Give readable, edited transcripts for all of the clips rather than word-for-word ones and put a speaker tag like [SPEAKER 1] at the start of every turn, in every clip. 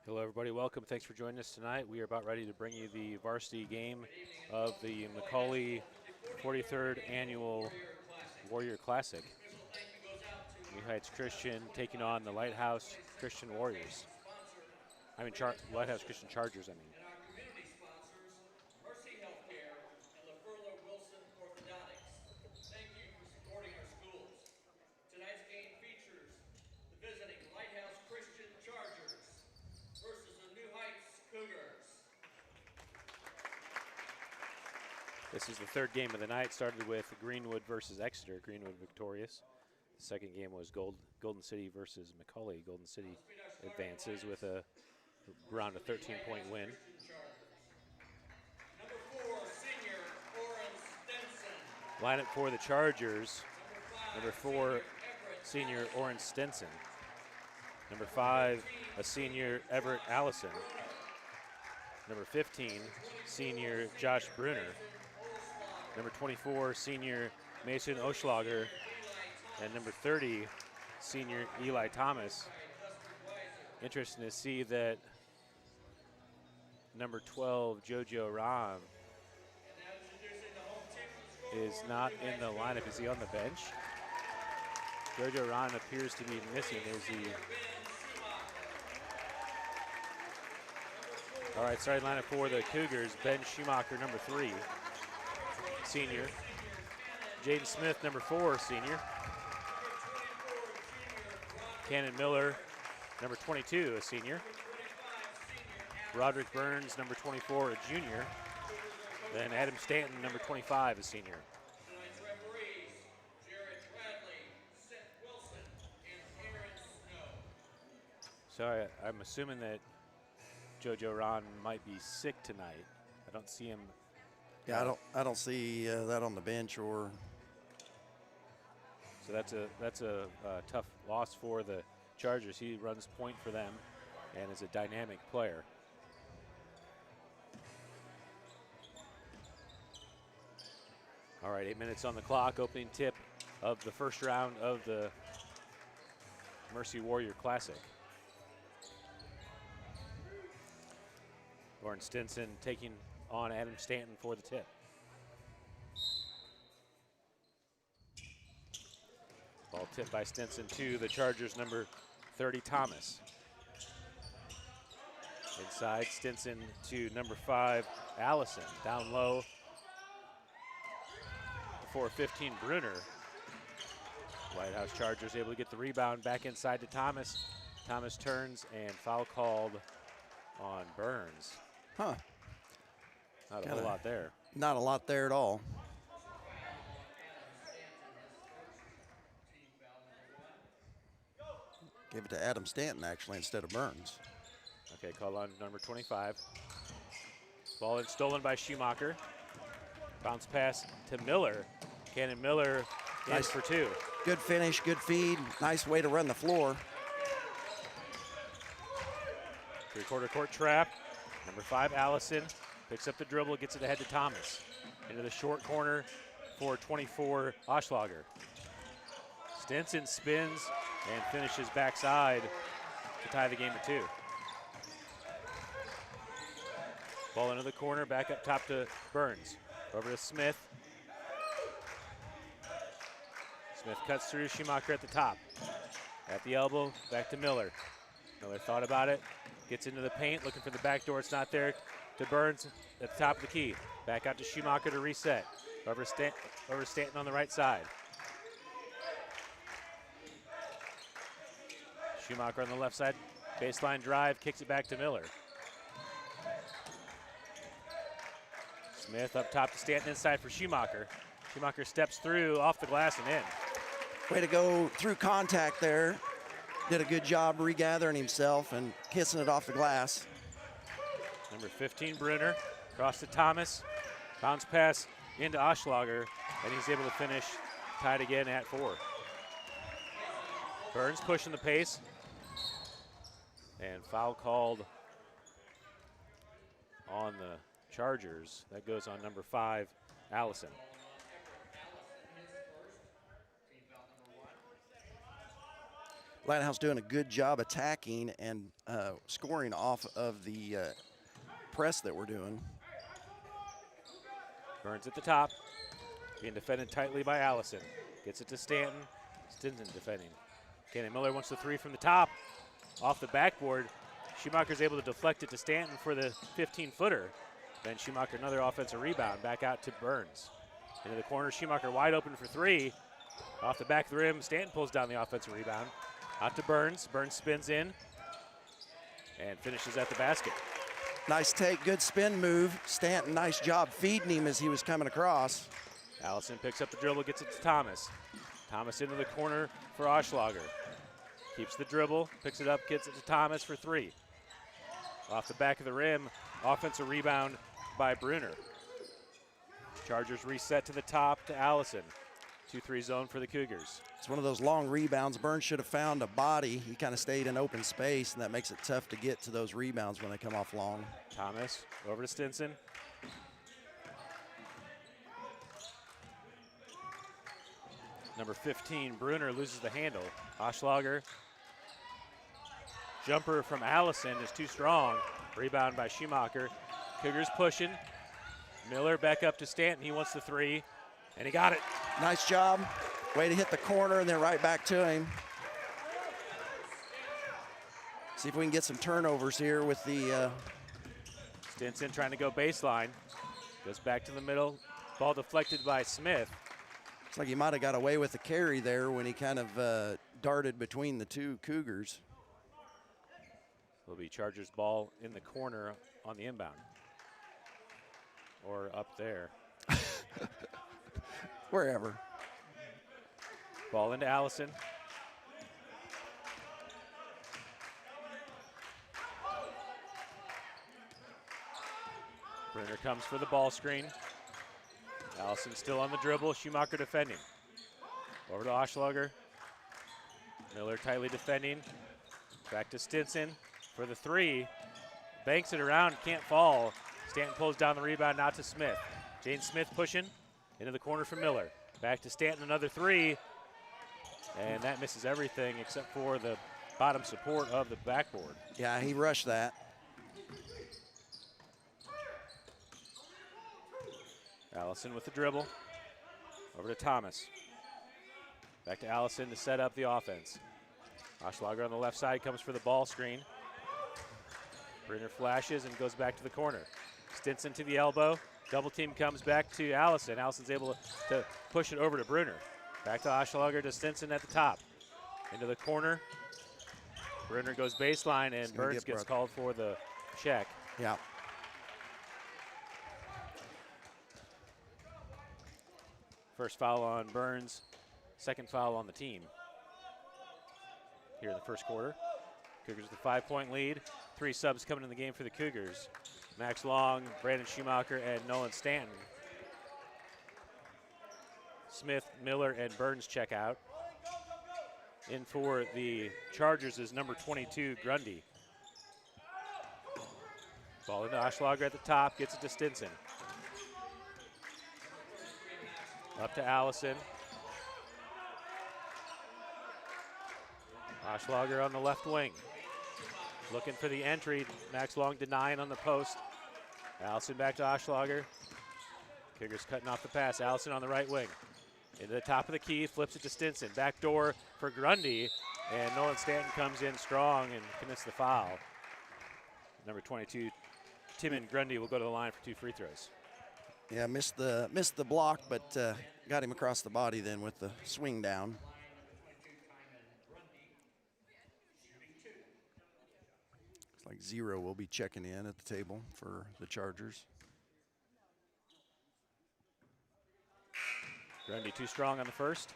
[SPEAKER 1] Hello, everybody. Welcome. Thanks for joining us tonight. We are about ready to bring you the varsity game of the McCauley 43rd Annual Warrior Classic. New Heights Christian taking on the Lighthouse Christian Warriors. Lighthouse Christian Chargers, I mean.
[SPEAKER 2] Tonight's game features the visiting Lighthouse Christian Chargers versus the New Heights Cougars.
[SPEAKER 1] This is the third game of the night. Started with Greenwood versus Exeter. Greenwood victorious. The second game was Golden City versus McCauley. Golden City advances with around a 13-point win.
[SPEAKER 2] Number 4, senior Oren Stenson.
[SPEAKER 1] Lineup for the Chargers. Number 4, senior Oren Stenson. Number 5, a senior Everett Allison. Number 15, senior Josh Bruner. Number 24, senior Mason Oschlager. And number 30, senior Eli Thomas. Interesting to see that number 12, Jojo Ram, is not in the lineup. Is he on the bench? Jojo Ram appears to be missing. Is he? All right, starting lineup for the Cougars. Ben Schumacher, number 3, senior. Jaden Smith, number 4, senior. Cannon Miller, number 22, a senior. Roderick Burns, number 24, a junior. Then Adam Stanton, number 25, a senior.
[SPEAKER 2] Tonight's referees, Jared Bradley, Seth Wilson, and Aaron Snow.
[SPEAKER 1] So I'm assuming that Jojo Ron might be sick tonight. I don't see him.
[SPEAKER 3] Yeah, I don't see that on the bench or.
[SPEAKER 1] So that's a tough loss for the Chargers. He runs point for them and is a dynamic player. All right, 8 minutes on the clock. Opening tip of the first round of the Mercy Warrior Classic. Oren Stinson taking on Adam Stanton for the tip. Ball tipped by Stinson to the Chargers' number 30, Thomas. Inside, Stinson to number 5, Allison. Down low for 15, Bruner. Lighthouse Chargers able to get the rebound back inside to Thomas. Thomas turns and foul called on Burns.
[SPEAKER 3] Huh.
[SPEAKER 1] Not a whole lot there.
[SPEAKER 3] Not a lot there at all. Give it to Adam Stanton, actually, instead of Burns.
[SPEAKER 1] Okay, call on number 25. Ball is stolen by Schumacher. Bounce pass to Miller. Cannon Miller in for 2.
[SPEAKER 3] Good finish, good feed. Nice way to run the floor.
[SPEAKER 1] Three-quarter court trap. Number 5, Allison, picks up the dribble, gets it ahead to Thomas. Into the short corner for 24, Oschlager. Stinson spins and finishes backside to tie the game at 2. Ball into the corner, back up top to Burns. Over to Smith. Smith cuts through, Schumacher at the top. At the elbow, back to Miller. Miller thought about it, gets into the paint, looking for the back door, it's not there. To Burns at the top of the key. Back out to Schumacher to reset. Over Stanton on the right side. Schumacher on the left side, baseline drive, kicks it back to Miller. Smith up top to Stanton inside for Schumacher. Schumacher steps through, off the glass and in.
[SPEAKER 3] Way to go through contact there. Did a good job regathering himself and kissing it off the glass.
[SPEAKER 1] Number 15, Brunner, across to Thomas. Bounce pass into Oschlager, and he's able to finish tied again at 4. Burns pushing the pace. And foul called on the Chargers. That goes on number 5, Allison.
[SPEAKER 3] Lighthouse doing a good job attacking and scoring off of the press that we're doing.
[SPEAKER 1] Burns at the top, being defended tightly by Allison. Gets it to Stanton. Stinson defending. Kenny Miller wants the three from the top. Off the backboard. Schumacher's able to deflect it to Stanton for the 15-footer. Then Schumacher another offensive rebound back out to Burns. Into the corner, Schumacher wide open for three. Off the back of the rim, Stanton pulls down the offensive rebound. Out to Burns. Burns spins in and finishes at the basket.
[SPEAKER 3] Nice take, good spin move. Stanton, nice job feeding him as he was coming across.
[SPEAKER 1] Allison picks up the dribble, gets it to Thomas. Thomas into the corner for Oschlager. Keeps the dribble, picks it up, gets it to Thomas for three. Off the back of the rim, offensive rebound by Bruner. Chargers reset to the top to Allison. 2-3 zone for the Cougars.
[SPEAKER 3] It's one of those long rebounds. Burns should have found a body. He kind of stayed in open space, and that makes it tough to get to those rebounds when they come off long.
[SPEAKER 1] Thomas over to Stinson. Number 15, Bruner, loses the handle. Oschlager. Jumper from Allison is too strong. Rebound by Schumacher. Cougars pushing. Miller back up to Stanton. He wants the three, and he got it.
[SPEAKER 3] Nice job. Way to hit the corner and then right back to him. See if we can get some turnovers here with the
[SPEAKER 1] Stinson trying to go baseline. Goes back to the middle. Ball deflected by Smith.
[SPEAKER 3] Looks like he might have got away with the carry there when he kind of darted between the two Cougars.
[SPEAKER 1] Will be Chargers ball in the corner on the inbound. Or up there.
[SPEAKER 3] Wherever.
[SPEAKER 1] Ball into Allison. Bruner comes for the ball screen. Allison still on the dribble. Schumacher defending. Over to Oschlager. Miller tightly defending. Back to Stinson for the three. Banks it around, can't fall. Stanton pulls down the rebound, now to Smith. Jane Smith pushing into the corner for Miller. Back to Stanton, another three. And that misses everything except for the bottom support of the backboard.
[SPEAKER 3] Yeah, he rushed that.
[SPEAKER 1] Allison with the dribble. Over to Thomas. Back to Allison to set up the offense. Oschlager on the left side comes for the ball screen. Bruner flashes and goes back to the corner. Stinson to the elbow. Double team comes back to Allison. Allison's able to push it over to Bruner. Back to Oschlager to Stinson at the top. Into the corner. Bruner goes baseline and Burns gets called for the check.
[SPEAKER 3] Yeah.
[SPEAKER 1] First foul on Burns, second foul on the team. Here in the first quarter. Cougars with a 5-point lead. 3 subs coming in the game for the Cougars. Max Long, Brandon Schumacher, and Nolan Stanton. Smith, Miller, and Burns check out. In for the Chargers is number 22, Grundy. Ball into Oschlager at the top, gets it to Stinson. Up to Allison. Oschlager on the left wing. Looking for the entry. Max Long denying on the post. Allison back to Oschlager. Cougars cutting off the pass. Allison on the right wing. Into the top of the key, flips it to Stinson. Back door for Grundy. And Nolan Stanton comes in strong and commits the foul. Number 22, Timon Grundy will go to the line for 2 free throws.
[SPEAKER 3] Yeah, missed the block, but got him across the body then with the swing down. Looks like Zero will be checking in at the table for the Chargers.
[SPEAKER 1] Grundy too strong on the first.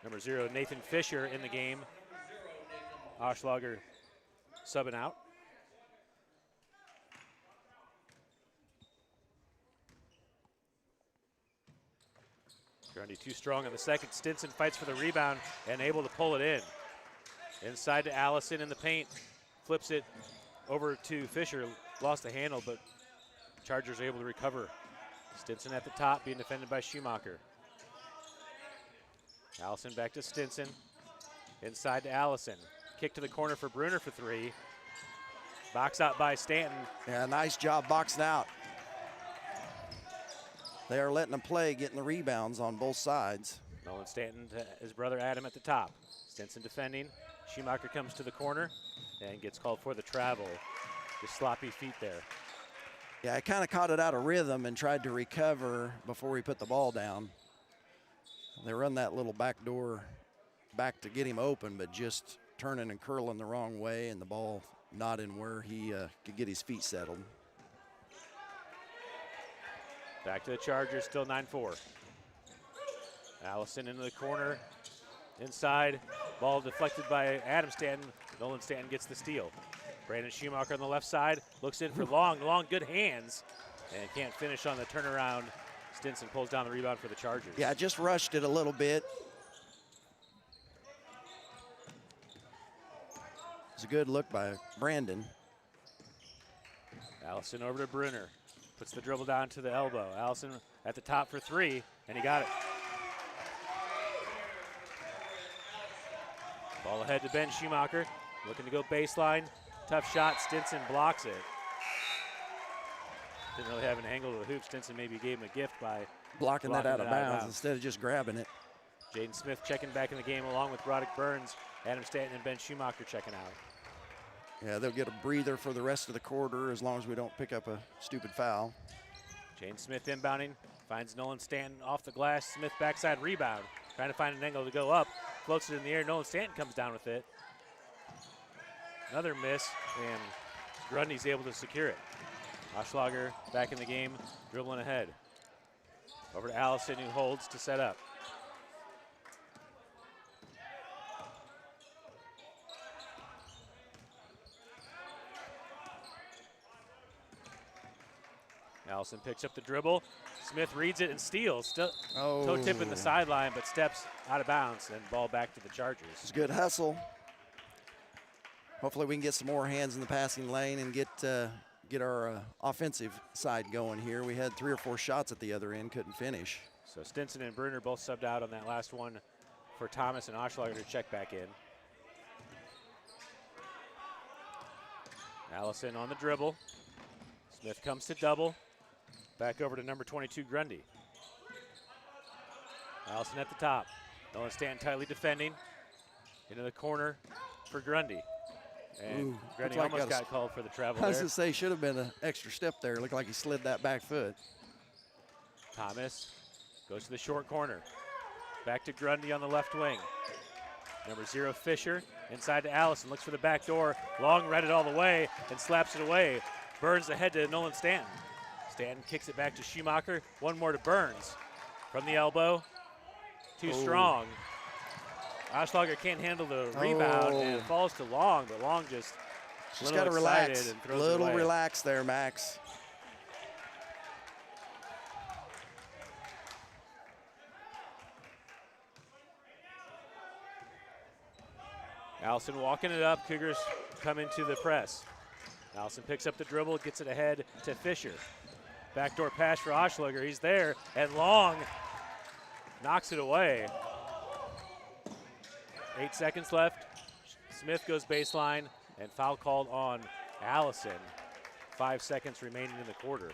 [SPEAKER 1] Number 0, Nathan Fisher in the game. Oschlager subbing out. Grundy too strong on the second. Stinson fights for the rebound and able to pull it in. Inside to Allison in the paint. Flips it over to Fisher. Lost the handle, but Chargers are able to recover. Stinson at the top being defended by Schumacher. Allison back to Stinson. Inside to Allison. Kick to the corner for Bruner for three. Box out by Stanton.
[SPEAKER 3] Yeah, nice job boxing out. They are letting them play, getting the rebounds on both sides.
[SPEAKER 1] Nolan Stanton to his brother Adam at the top. Stinson defending. Schumacher comes to the corner and gets called for the travel. Just sloppy feet there.
[SPEAKER 3] Yeah, I kind of caught it out of rhythm and tried to recover before he put the ball down. They run that little back door back to get him open, but just turning and curling the wrong way, and the ball not in where he could get his feet settled.
[SPEAKER 1] Back to the Chargers, still 9-4. Allison into the corner, inside. Ball deflected by Adam Stanton. Nolan Stanton gets the steal. Brandon Schumacher on the left side, looks in for long, good hands, and can't finish on the turnaround. Stinson pulls down the rebound for the Chargers.
[SPEAKER 3] Yeah, just rushed it a little bit. It's a good look by Brandon.
[SPEAKER 1] Allison over to Bruner. Puts the dribble down to the elbow. Allison at the top for three, and he got it. Ball ahead to Ben Schumacher. Looking to go baseline. Tough shot. Stinson blocks it. Didn't really have an angle to the hoop. Stinson maybe gave him a gift by
[SPEAKER 3] blocking that out of bounds instead of just grabbing it.
[SPEAKER 1] Jaden Smith checking back in the game along with Broderick Burns, Adam Stanton, and Ben Schumacher checking out.
[SPEAKER 3] Yeah, they'll get a breather for the rest of the quarter as long as we don't pick up a stupid foul.
[SPEAKER 1] Jaden Smith inbounding, finds Nolan Stanton off the glass. Smith backside rebound, trying to find an angle to go up. Floats it in the air. Nolan Stanton comes down with it. Another miss, and Grundy's able to secure it. Oschlager back in the game, dribbling ahead. Over to Allison, who holds to set up. Allison picks up the dribble. Smith reads it and steals. Still toe tip in the sideline, but steps out of bounds, and ball back to the Chargers.
[SPEAKER 3] It's a good hustle. Hopefully we can get some more hands in the passing lane and get our offensive side going here. We had 3 or 4 shots at the other end, couldn't finish.
[SPEAKER 1] So Stinson and Bruner both subbed out on that last one for Thomas and Oschlager to check back in. Allison on the dribble. Smith comes to double. Back over to number 22, Grundy. Allison at the top. Nolan Stanton tightly defending. Into the corner for Grundy. And Grundy
[SPEAKER 3] like
[SPEAKER 1] almost got called for the travel
[SPEAKER 3] I was
[SPEAKER 1] there.
[SPEAKER 3] going to say, should have been an extra step there. Looked like he slid that back foot.
[SPEAKER 1] Thomas goes to the short corner. Back to Grundy on the left wing. Number 0, Fisher, inside to Allison. Looks for the back door. Long read it all the way and slaps it away. Burns ahead to Nolan Stanton. Stanton kicks it back to Schumacher. One more to Burns. From the elbow. Too strong. Oschlager can't handle the rebound and it falls to Long, but Long just
[SPEAKER 3] got to relax.
[SPEAKER 1] And
[SPEAKER 3] A
[SPEAKER 1] throws
[SPEAKER 3] little
[SPEAKER 1] it away.
[SPEAKER 3] relax there, Max.
[SPEAKER 1] Allison walking it up. Cougars come into the press. Allison picks up the dribble, gets it ahead to Fisher. Backdoor pass for Oschlager. He's there, and Long knocks it away. 8 seconds left. Smith goes baseline, and foul called on Allison. 5 seconds remaining in the quarter.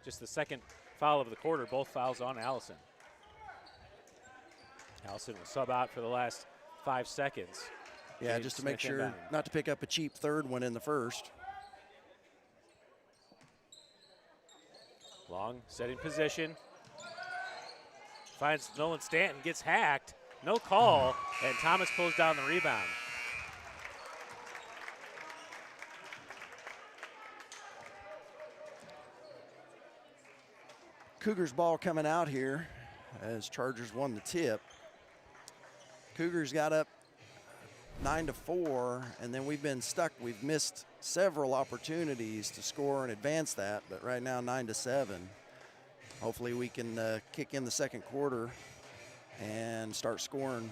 [SPEAKER 1] Just the second foul of the quarter, both fouls on Allison. Allison will sub out for the last 5 seconds.
[SPEAKER 3] Yeah,
[SPEAKER 1] James
[SPEAKER 3] just to make
[SPEAKER 1] Smith
[SPEAKER 3] sure
[SPEAKER 1] inbounding.
[SPEAKER 3] not to pick up a cheap third one in the first.
[SPEAKER 1] Long setting position. Finds Nolan Stanton, gets hacked. No call, and Thomas pulls down the rebound.
[SPEAKER 3] Cougars ball coming out here as Chargers won the tip. Cougars got up 9-4, and then we've been stuck. We've missed several opportunities to score and advance that, but right now 9-7. Hopefully we can kick in the second quarter and start scoring.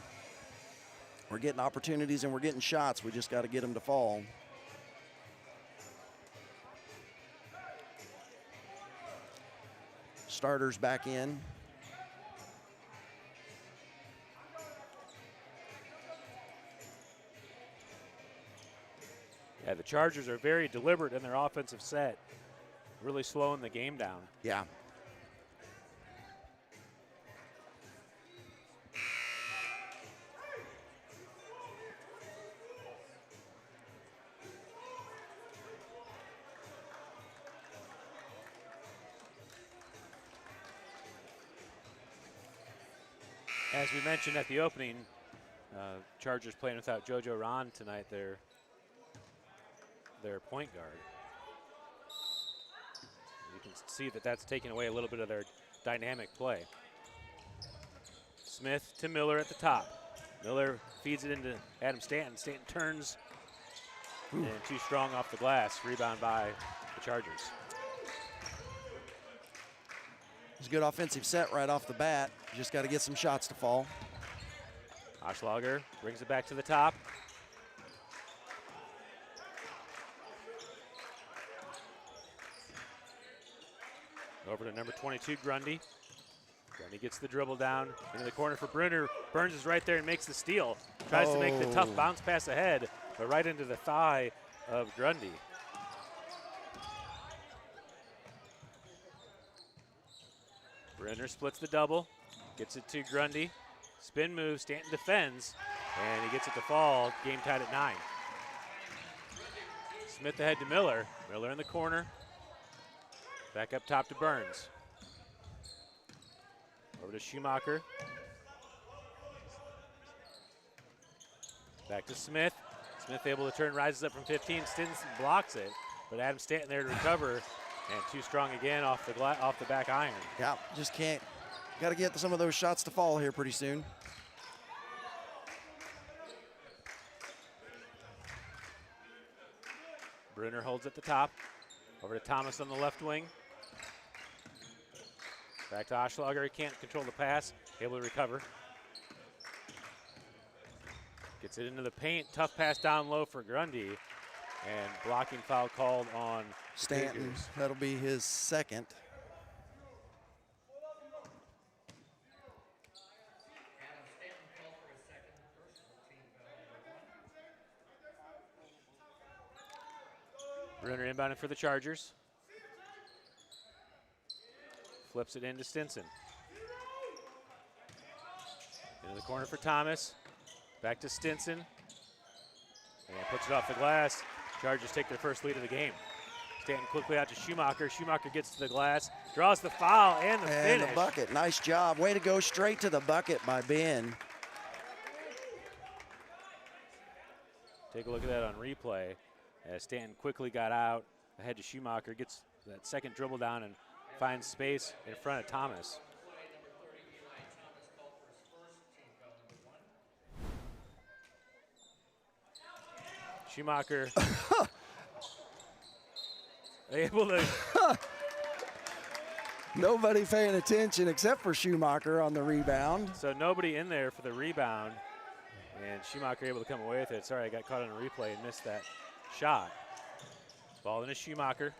[SPEAKER 3] We're getting opportunities and we're getting shots. We just got to get them to fall. Starters back in.
[SPEAKER 1] Yeah, the Chargers are very deliberate in their offensive set, really slowing the game down.
[SPEAKER 3] Yeah.
[SPEAKER 1] As we mentioned at the opening, Chargers playing without JoJo Ron tonight, their point guard. You can see that that's taking away a little bit of their dynamic play. Smith to Miller at the top. Miller feeds it into Adam Stanton. Stanton turns and too strong off the glass. Rebound by the Chargers.
[SPEAKER 3] It's a good offensive set right off the bat. You just got to get some shots to fall.
[SPEAKER 1] Oschlager brings it back to the top. Over to number 22, Grundy. Grundy gets the dribble down into the corner for Brunner. Burns is right there and makes the steal. Tries to make the tough bounce pass ahead, but right into the thigh of Grundy. Brunner splits the double, gets it to Grundy. Spin move, Stanton defends, and he gets it to fall. Game tied at 9. Smith ahead to Miller. Miller in the corner. Back up top to Burns. Over to Schumacher. Back to Smith. Smith able to turn, rises up from 15. Stinson blocks it, but Adam Stanton there to recover, and too strong again off the back iron.
[SPEAKER 3] Yeah, just can't. Got to get some of those shots to fall here pretty soon.
[SPEAKER 1] Brunner holds at the top. Over to Thomas on the left wing. Back to Oschlager. He can't control the pass. Able to recover. Gets it into the paint. Tough pass down low for Grundy. And blocking foul called on
[SPEAKER 3] Stanton.
[SPEAKER 1] Cougars.
[SPEAKER 3] That'll be his second.
[SPEAKER 2] Adam Stanton called for his second personal team foul.
[SPEAKER 1] Brunner inbounding for the Chargers. Flips it into Stinson. Into the corner for Thomas. Back to Stinson. And puts it off the glass. Chargers take their first lead of the game. Stanton quickly out to Schumacher. Schumacher gets to the glass, draws the foul and the finish.
[SPEAKER 3] And the bucket. Nice job. Way to go straight to the bucket by Ben.
[SPEAKER 1] Take a look at that on replay. As Stanton quickly got out ahead to Schumacher, gets that second dribble down and finds space in front of Thomas. Schumacher able to.
[SPEAKER 3] Nobody paying attention except for Schumacher on the rebound.
[SPEAKER 1] So nobody in there for the rebound, and Schumacher able to come away with it. Sorry, I got caught on a replay and missed that shot. Ball into Schumacher.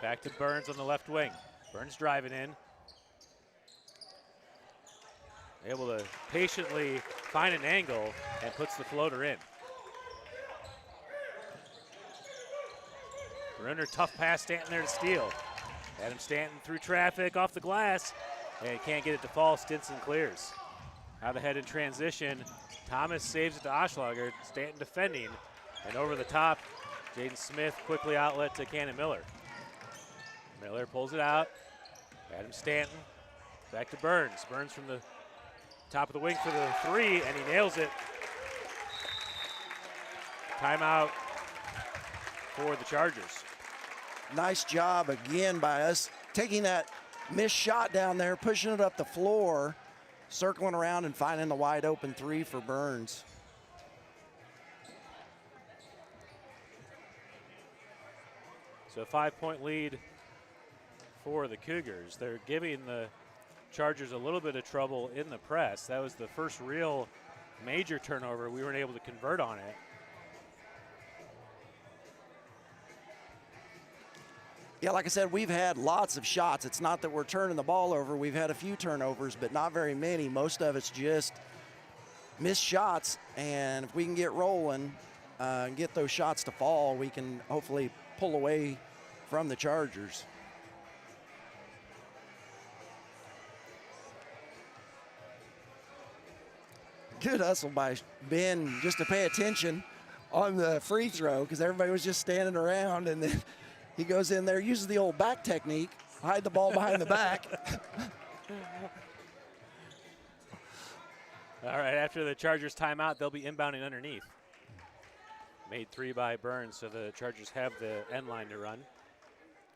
[SPEAKER 1] Back to Burns on the left wing. Burns driving in. Able to patiently find an angle and puts the floater in. Brunner, tough pass, Stanton there to steal. Adam Stanton through traffic, off the glass, and can't get it to fall. Stinson clears. Out ahead in transition. Thomas saves it to Oschlager. Stanton defending, and over the top, Jaden Smith quickly outlet to Cannon Miller. Miller pulls it out. Adam Stanton back to Burns. Burns from the top of the wing for the three, and he nails it. Timeout for the Chargers.
[SPEAKER 3] Nice job again by us taking that missed shot down there, pushing it up the floor, circling around and finding the wide open three for Burns.
[SPEAKER 1] So a 5-point lead for the Cougars. They're giving the Chargers a little bit of trouble in the press. That was the first real major turnover. We weren't able to convert on it.
[SPEAKER 3] Yeah, like I said, we've had lots of shots. It's not that we're turning the ball over. We've had a few turnovers, but not very many. Most of it's just missed shots, and if we can get rolling, and get those shots to fall, we can hopefully pull away from the Chargers. Good hustle by Ben just to pay attention on the free throw because everybody was just standing around, and then he goes in there, uses the old back technique, hide the ball behind the back.
[SPEAKER 1] All right, after the Chargers timeout, they'll be inbounding underneath. Made 3 by Burns, so the Chargers have the end line to run.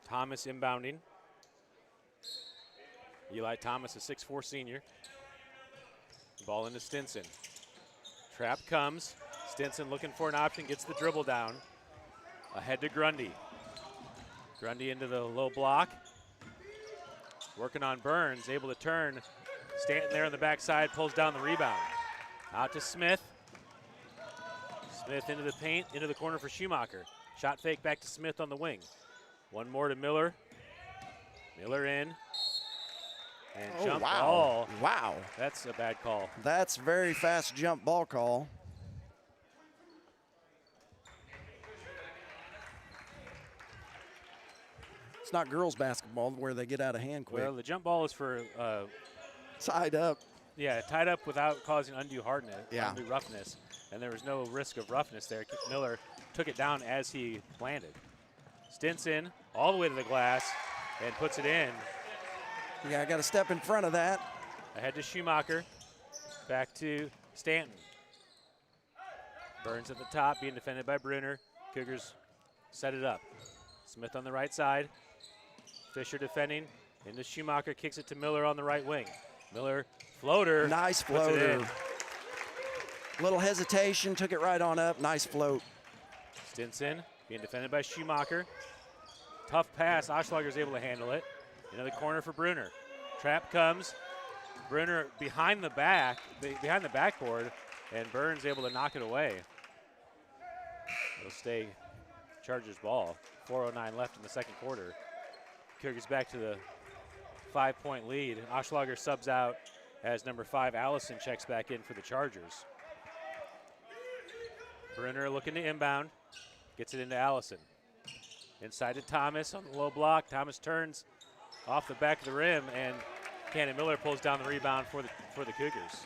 [SPEAKER 1] Thomas inbounding. Eli Thomas, a 6'4" senior. Ball into Stinson. Trap comes. Stinson looking for an option, gets the dribble down. Ahead to Grundy. Grundy into the low block. Working on Burns, able to turn. Stanton there on the backside, pulls down the rebound. Out to Smith. Smith into the paint, into the corner for Schumacher. Shot fake back to Smith on the wing. One more to Miller. Miller in. And jump ball.
[SPEAKER 3] Wow.
[SPEAKER 1] That's a bad call.
[SPEAKER 3] That's very fast jump ball call. It's not girls basketball where they get out of hand quick.
[SPEAKER 1] Well, the jump ball is for
[SPEAKER 3] Tied up.
[SPEAKER 1] yeah, tied up without causing undue hardness,
[SPEAKER 3] Yeah.
[SPEAKER 1] undue roughness, and there was no risk of roughness there. Miller took it down as he landed. Stinson all the way to the glass and puts it in.
[SPEAKER 3] Yeah, I got to step in front of that.
[SPEAKER 1] Ahead to Schumacher, back to Stanton. Burns at the top, being defended by Brunner. Cougars set it up. Smith on the right side. Fisher defending. Into Schumacher, kicks it to Miller on the right wing. Miller, floater.
[SPEAKER 3] Nice
[SPEAKER 1] puts it in.
[SPEAKER 3] floater. Little hesitation, took it right on up. Nice float.
[SPEAKER 1] Stinson being defended by Schumacher. Tough pass. Oschlager's able to handle it. Into the corner for Brunner. Trap comes. Brunner behind the backboard, and Burns able to knock it away. It'll stay Chargers ball. 4:09 left in the second quarter. Cougars back to the 5-point lead. Oschlager subs out as number 5 Allison checks back in for the Chargers. Brunner looking to inbound. Gets it into Allison. Inside to Thomas on the low block. Thomas turns off the back of the rim, and Cannon Miller pulls down the rebound for the Cougars.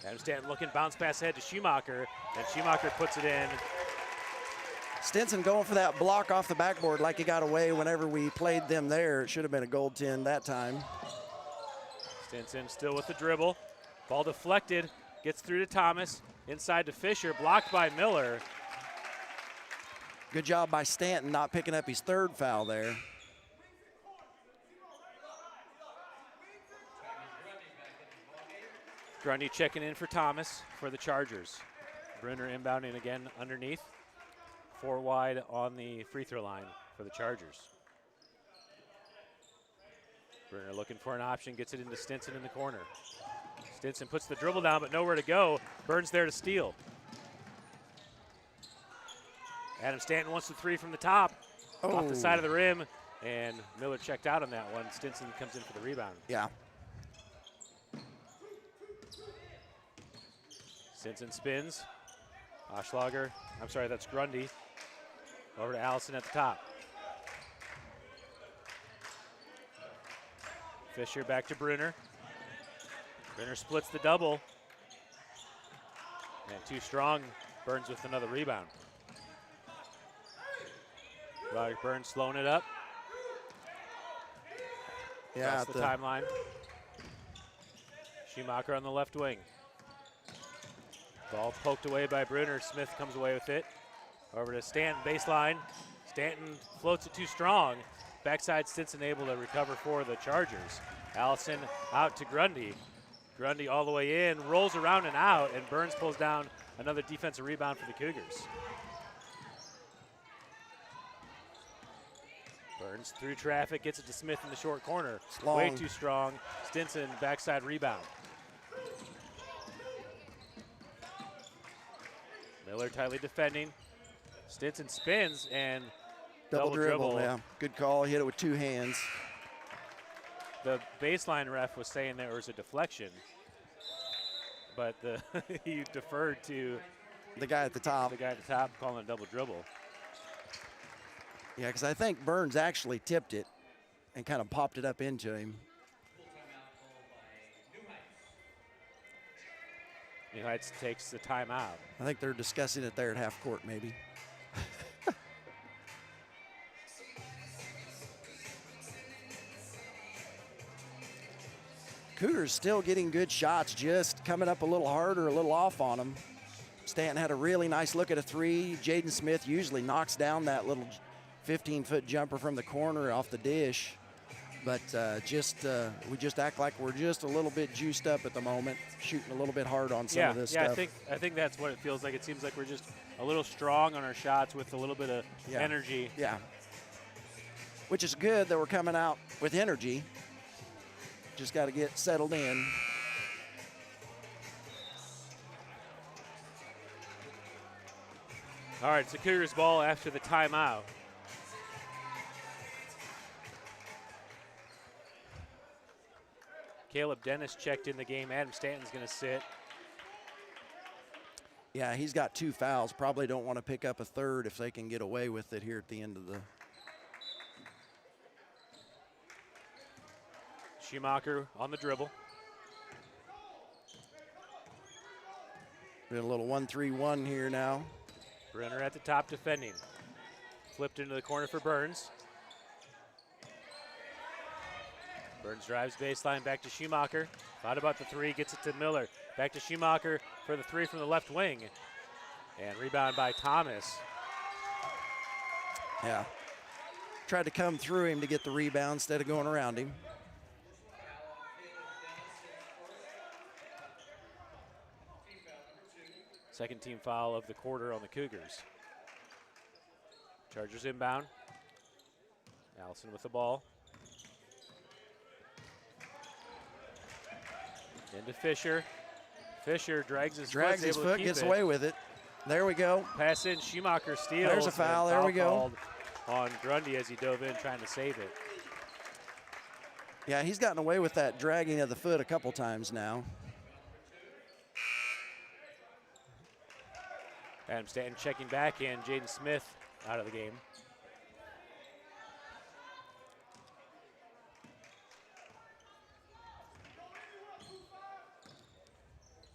[SPEAKER 1] Adam Stanton looking, bounce pass ahead to Schumacher, and Schumacher puts it in.
[SPEAKER 3] Stinson going for that block off the backboard like he got away whenever we played them there. It should have been a gold 10 that time.
[SPEAKER 1] Stinson still with the dribble. Ball deflected, gets through to Thomas. Inside to Fisher, blocked by Miller.
[SPEAKER 3] Good job by Stanton not picking up his 3rd foul there.
[SPEAKER 1] Grundy checking in for Thomas for the Chargers. Brunner inbounding again underneath. 4 wide on the free throw line for the Chargers. Brunner looking for an option, gets it into Stinson in the corner. Stinson puts the dribble down, but nowhere to go. Burns there to steal. Adam Stanton wants the 3 from the top, off the side of the rim, and Miller checked out on that one. Stinson comes in for the rebound.
[SPEAKER 3] Yeah.
[SPEAKER 1] Stinson spins. Oschlager, I'm sorry, that's Grundy. Over to Allison at the top. Fisher back to Brunner. Brunner splits the double. And too strong. Burns with another rebound. Roderick Burns slowing it up.
[SPEAKER 3] Yeah,
[SPEAKER 1] Across the timeline. Schumacher on the left wing. Ball poked away by Brunner. Smith comes away with it. Over to Stanton, baseline. Stanton floats it too strong. Backside Stinson able to recover for the Chargers. Allison out to Grundy. Grundy all the way in, rolls around and out, and Burns pulls down another defensive rebound for the Cougars. Burns through traffic, gets it to Smith in the short corner. Way too strong. Stinson backside rebound. Miller tightly defending. Stinson spins and
[SPEAKER 3] double dribble. Yeah, good call. He hit it with 2 hands.
[SPEAKER 1] The baseline ref was saying there was a deflection, but he deferred to
[SPEAKER 3] the guy at the top.
[SPEAKER 1] The guy at the top calling a double dribble.
[SPEAKER 3] Yeah, because I think Burns actually tipped it and kind of popped it up into him.
[SPEAKER 1] New Heights takes the timeout.
[SPEAKER 3] I think they're discussing it there at half court, maybe. Cougars still getting good shots, just coming up a little harder, a little off on them. Stanton had a really nice look at a three. Jaden Smith usually knocks down that little 15-foot jumper from the corner off the dish. But we just act like we're just a little bit juiced up at the moment, shooting a little bit hard on some of this stuff.
[SPEAKER 1] I think that's what it feels like. It seems like we're just a little strong on our shots with a little bit of energy.
[SPEAKER 3] Yeah, which is good that we're coming out with energy. Just got to get settled in.
[SPEAKER 1] All right, it's the Cougars ball after the timeout. Caleb Dennis checked in the game. Adam Stanton's going to sit.
[SPEAKER 3] Yeah, he's got 2 fouls. Probably don't want to pick up a third if they can get away with it here at the end of the.
[SPEAKER 1] Schumacher on the dribble.
[SPEAKER 3] Doing a little 1-3-1 here now.
[SPEAKER 1] Brenner at the top defending. Flipped into the corner for Burns. Burns drives baseline back to Schumacher. Thought about the three, gets it to Miller. Back to Schumacher for the three from the left wing. And rebound by Thomas.
[SPEAKER 3] Yeah. Tried to come through him to get the rebound instead of going around him.
[SPEAKER 1] Second team foul of the quarter on the Cougars. Chargers inbound. Allison with the ball. Into Fisher. Fisher drags his foot,
[SPEAKER 3] gets away with it. There we go.
[SPEAKER 1] Pass in, Schumacher steals.
[SPEAKER 3] There's a foul, there we go.
[SPEAKER 1] On Grundy as he dove in trying to save it.
[SPEAKER 3] Yeah, he's gotten away with that dragging of the foot a couple times now.
[SPEAKER 1] Adam Stanton checking back in. Jaden Smith out of the game.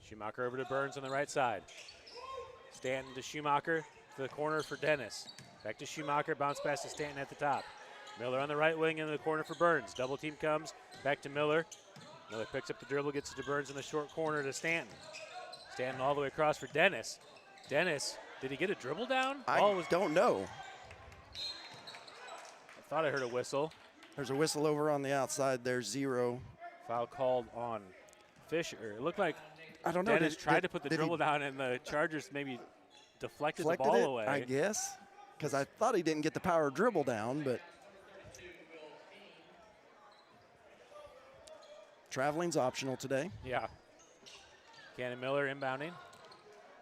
[SPEAKER 1] Schumacher over to Burns on the right side. Stanton to Schumacher to the corner for Dennis. Back to Schumacher, bounce pass to Stanton at the top. Miller on the right wing in the corner for Burns. Double team comes, back to Miller. Miller picks up the dribble, gets it to Burns in the short corner to Stanton. Stanton all the way across for Dennis. Dennis, did he get a dribble down?
[SPEAKER 3] I don't know.
[SPEAKER 1] I thought I heard a whistle.
[SPEAKER 3] There's a whistle over on the outside. There's 0.
[SPEAKER 1] Foul called on Fisher. It looked like
[SPEAKER 3] I don't know.
[SPEAKER 1] Dennis tried to put the dribble down, and the Chargers maybe deflected the ball away.
[SPEAKER 3] I guess, because I thought he didn't get the power dribble down, but traveling's optional today.
[SPEAKER 1] Yeah. Cannon Miller inbounding.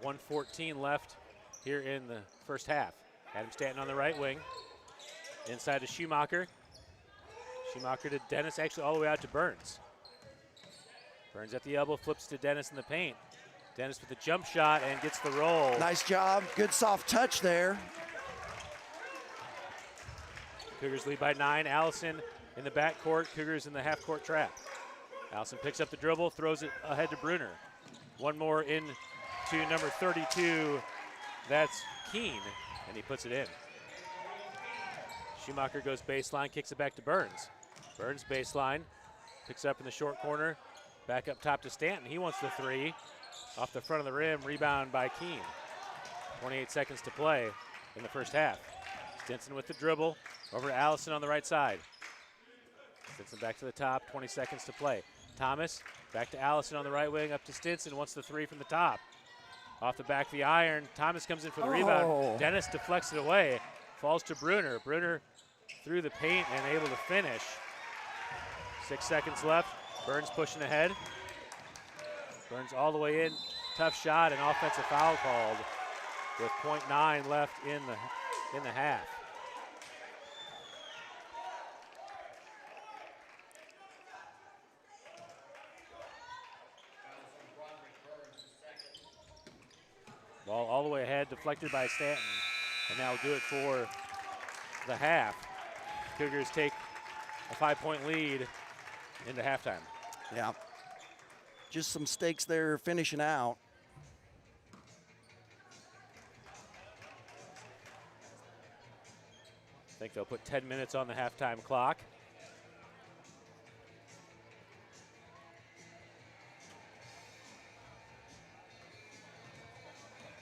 [SPEAKER 1] 1:14 left here in the first half. Adam Stanton on the right wing. Inside to Schumacher. Schumacher to Dennis, actually all the way out to Burns. Burns at the elbow, flips to Dennis in the paint. Dennis with the jump shot and gets the roll.
[SPEAKER 3] Nice job, good soft touch there.
[SPEAKER 1] Cougars lead by 9. Allison in the backcourt, Cougars in the half-court trap. Allison picks up the dribble, throws it ahead to Bruner. One more in to number 32, that's Keene, and he puts it in. Schumacher goes baseline, kicks it back to Burns. Burns baseline, picks up in the short corner, back up top to Stanton. He wants the three, off the front of the rim, rebound by Keene. 28 seconds to play in the first half. Stinson with the dribble, over to Allison on the right side. Stinson back to the top, 20 seconds to play. Thomas, back to Allison on the right wing, up to Stinson, wants the three from the top. Off the back of the iron, Thomas comes in for the rebound. Dennis deflects it away, falls to Bruner. Bruner through the paint and able to finish. 6 seconds left, Burns pushing ahead. Burns all the way in, tough shot, and offensive foul called with .9 left in the half. Ball all the way ahead, deflected by Stanton. And now do it for the half. Cougars take a 5-point lead into halftime.
[SPEAKER 3] Yeah. Just some mistakes there finishing out.
[SPEAKER 1] I think they'll put 10 minutes on the halftime clock.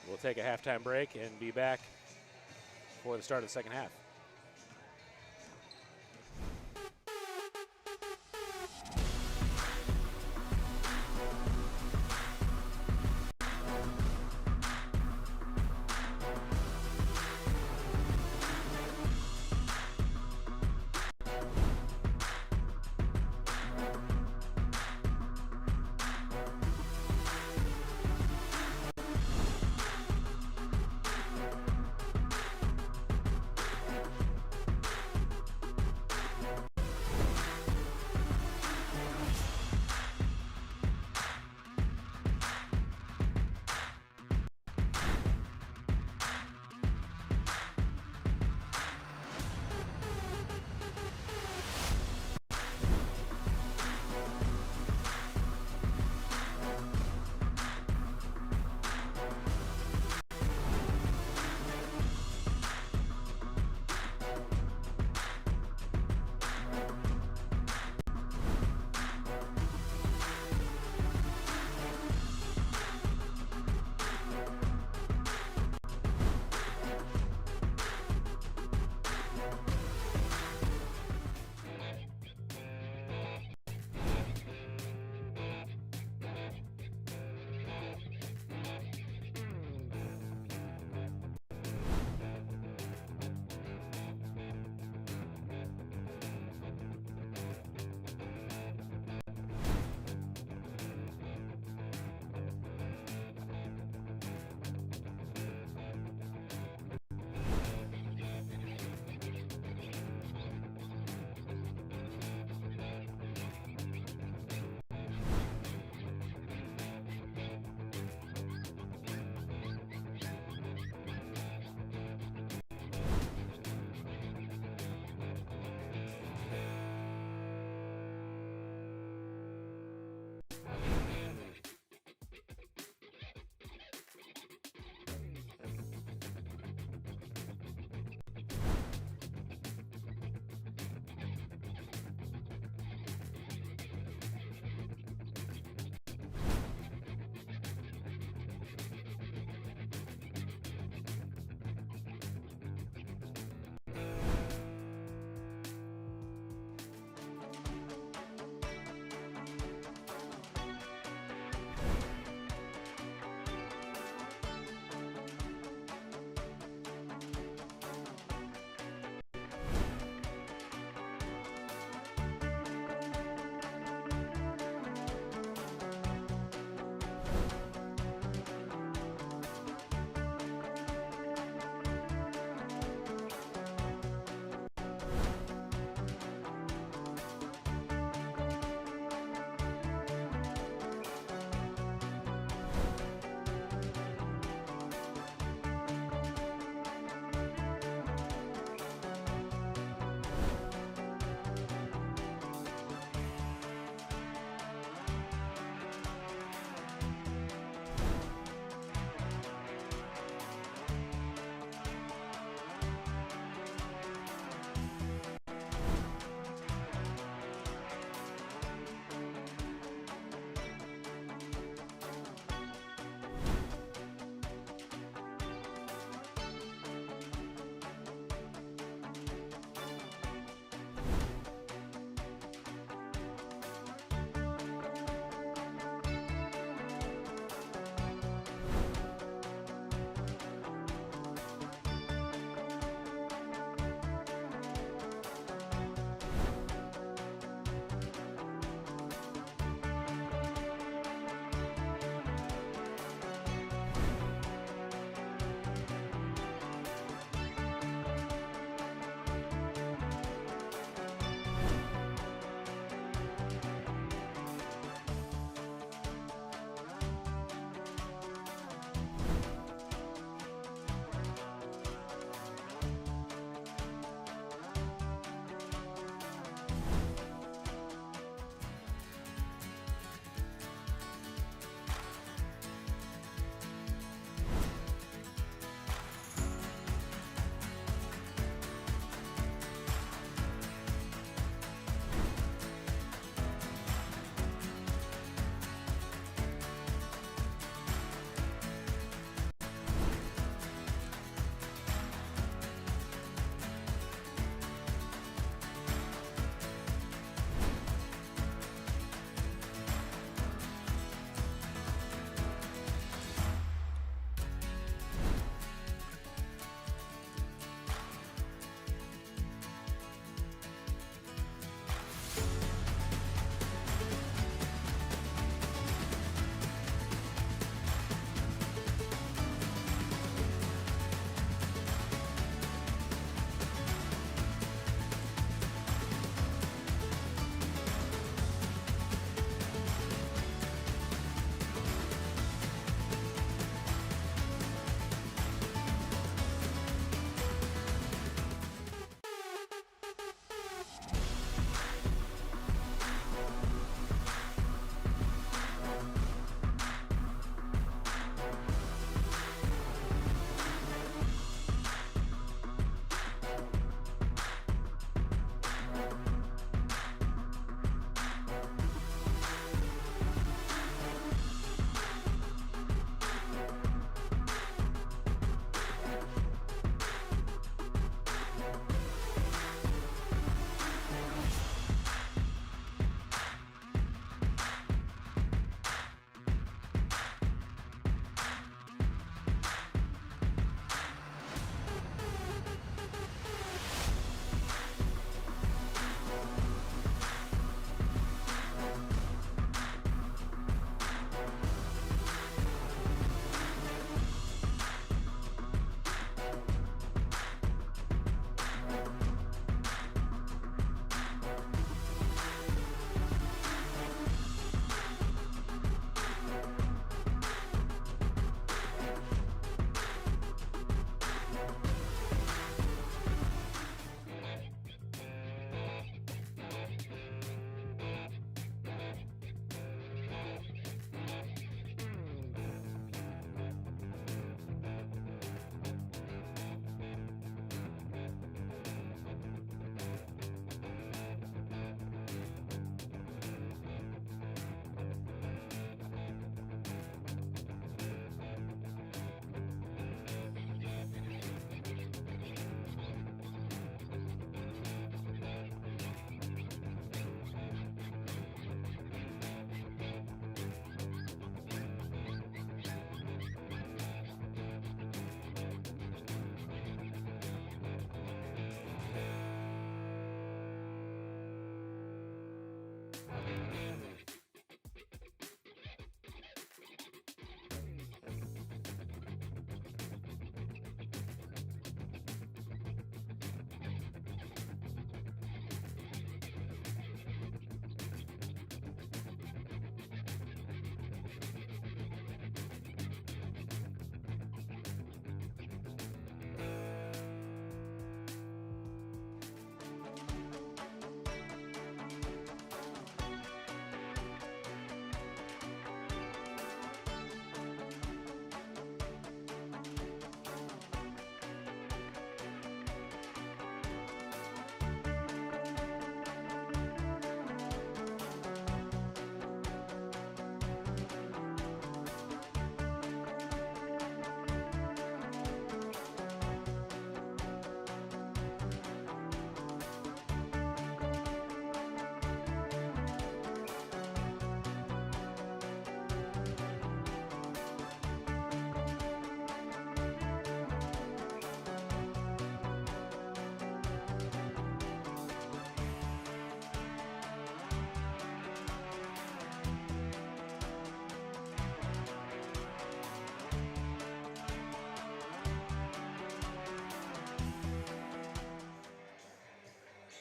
[SPEAKER 1] We'll take a halftime break and be back for the start of the second half.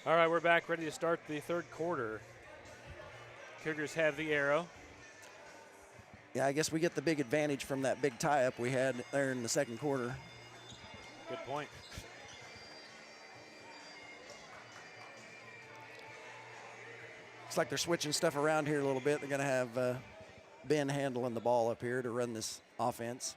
[SPEAKER 1] All right, we're back ready to start the third quarter. Cougars have the arrow.
[SPEAKER 3] Yeah, I guess we get the big advantage from that big tie-up we had there in the second quarter.
[SPEAKER 1] Good point.
[SPEAKER 3] Looks like they're switching stuff around here a little bit. They're going to have Ben handling the ball up here to run this offense.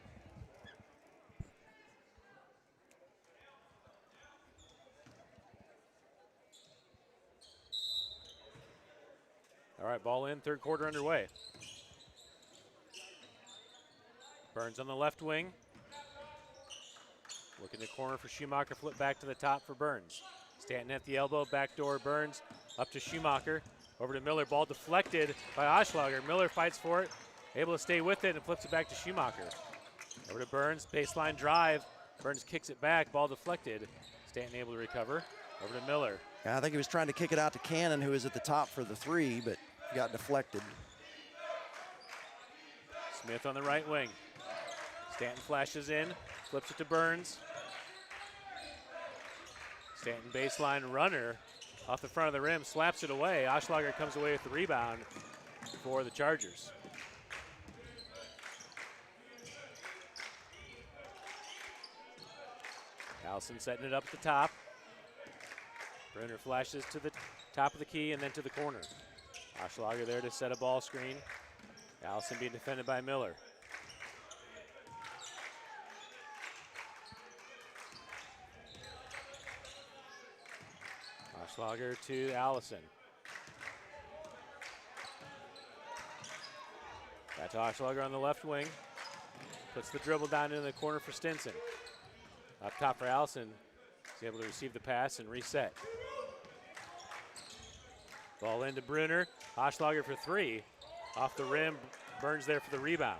[SPEAKER 1] All right, ball in, third quarter underway. Burns on the left wing. Looking the corner for Schumacher, flip back to the top for Burns. Stanton at the elbow, backdoor Burns, up to Schumacher, over to Miller, ball deflected by Oschlager. Miller fights for it, able to stay with it and flips it back to Schumacher. Over to Burns, baseline drive. Burns kicks it back, ball deflected. Stanton able to recover, over to Miller.
[SPEAKER 3] Yeah, I think he was trying to kick it out to Cannon, who was at the top for the three, but got deflected.
[SPEAKER 1] Smith on the right wing. Stanton flashes in, flips it to Burns. Stanton baseline runner off the front of the rim, slaps it away. Oschlager comes away with the rebound for the Chargers. Allison setting it up at the top. Brunner flashes to the top of the key and then to the corner. Oschlager there to set a ball screen. Allison being defended by Miller. Oschlager to Allison. Back to Oschlager on the left wing. Puts the dribble down into the corner for Stinson. Up top for Allison. He's able to receive the pass and reset. Ball into Brunner. Oschlager for three. Off the rim. Burns there for the rebound.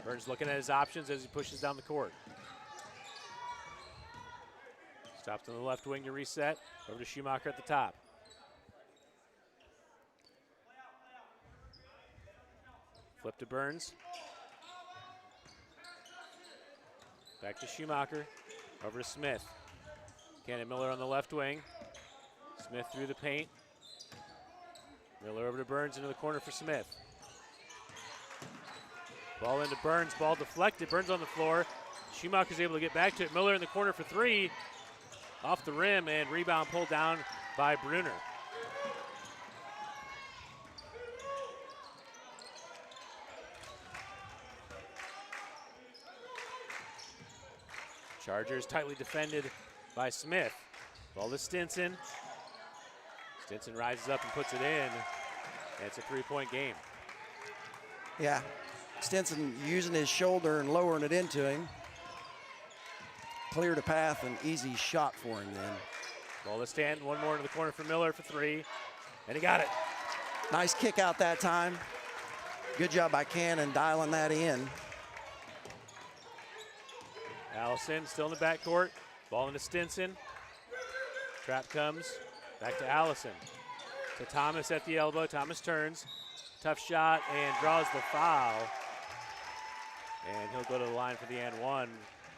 [SPEAKER 1] Burns looking at his options as he pushes down the court. Stops on the left wing to reset. Over to Schumacher at the top. Flip to Burns. Back to Schumacher. Over to Smith. Cannon Miller on the left wing. Smith through the paint. Miller over to Burns into the corner for Smith. Ball into Burns, ball deflected. Burns on the floor. Schumacher's able to get back to it. Miller in the corner for three. Off the rim and rebound pulled down by Brunner. Chargers tightly defended by Smith. Ball to Stinson. Stinson rises up and puts it in. And it's a three-point game.
[SPEAKER 3] Yeah, Stinson using his shoulder and lowering it into him. Cleared a path, an easy shot for him then.
[SPEAKER 1] Ball to Stanton, one more into the corner for Miller for three. And he got it.
[SPEAKER 3] Nice kick out that time. Good job by Cannon dialing that in.
[SPEAKER 1] Allison still in the backcourt. Ball into Stinson. Trap comes. Back to Allison. To Thomas at the elbow. Thomas turns. Tough shot and draws the foul. And he'll go to the line for the and one.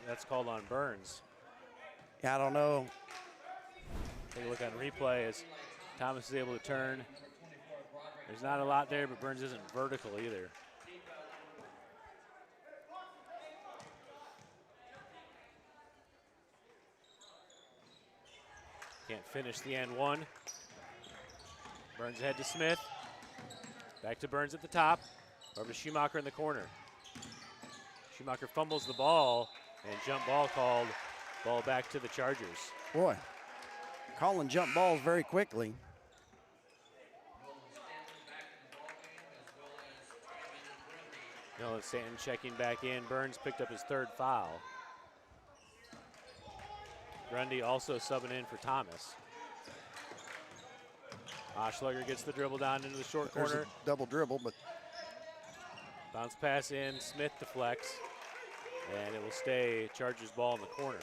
[SPEAKER 1] That's called on Burns.
[SPEAKER 3] Yeah, I don't know.
[SPEAKER 1] Take a look on replay as Thomas is able to turn. There's not a lot there, but Burns isn't vertical either. Can't finish the and one. Burns ahead to Smith. Back to Burns at the top. Over to Schumacher in the corner. Schumacher fumbles the ball and jump ball called. Ball back to the Chargers.
[SPEAKER 3] Boy, calling jump balls very quickly.
[SPEAKER 1] Nolan Stanton checking back in. Burns picked up his third foul. Grundy also subbing in for Thomas. Oschlager gets the dribble down into the short
[SPEAKER 3] There's
[SPEAKER 1] corner.
[SPEAKER 3] a double dribble, but
[SPEAKER 1] Bounce pass in, Smith deflects, and it will stay Chargers ball in the corner.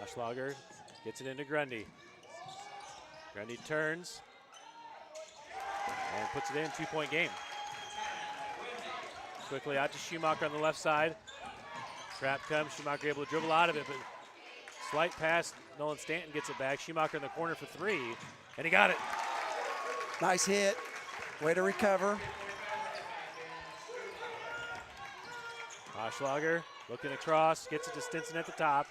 [SPEAKER 1] Oschlager gets it into Grundy. Grundy turns and puts it in, 2-point game. Quickly out to Schumacher on the left side. Trap comes, Schumacher able to dribble out of it, but slight pass, Nolan Stanton gets it back. Schumacher in the corner for three, and he got it.
[SPEAKER 3] Nice hit. Way to recover.
[SPEAKER 1] Oschlager looking across, gets it to Stinson at the top.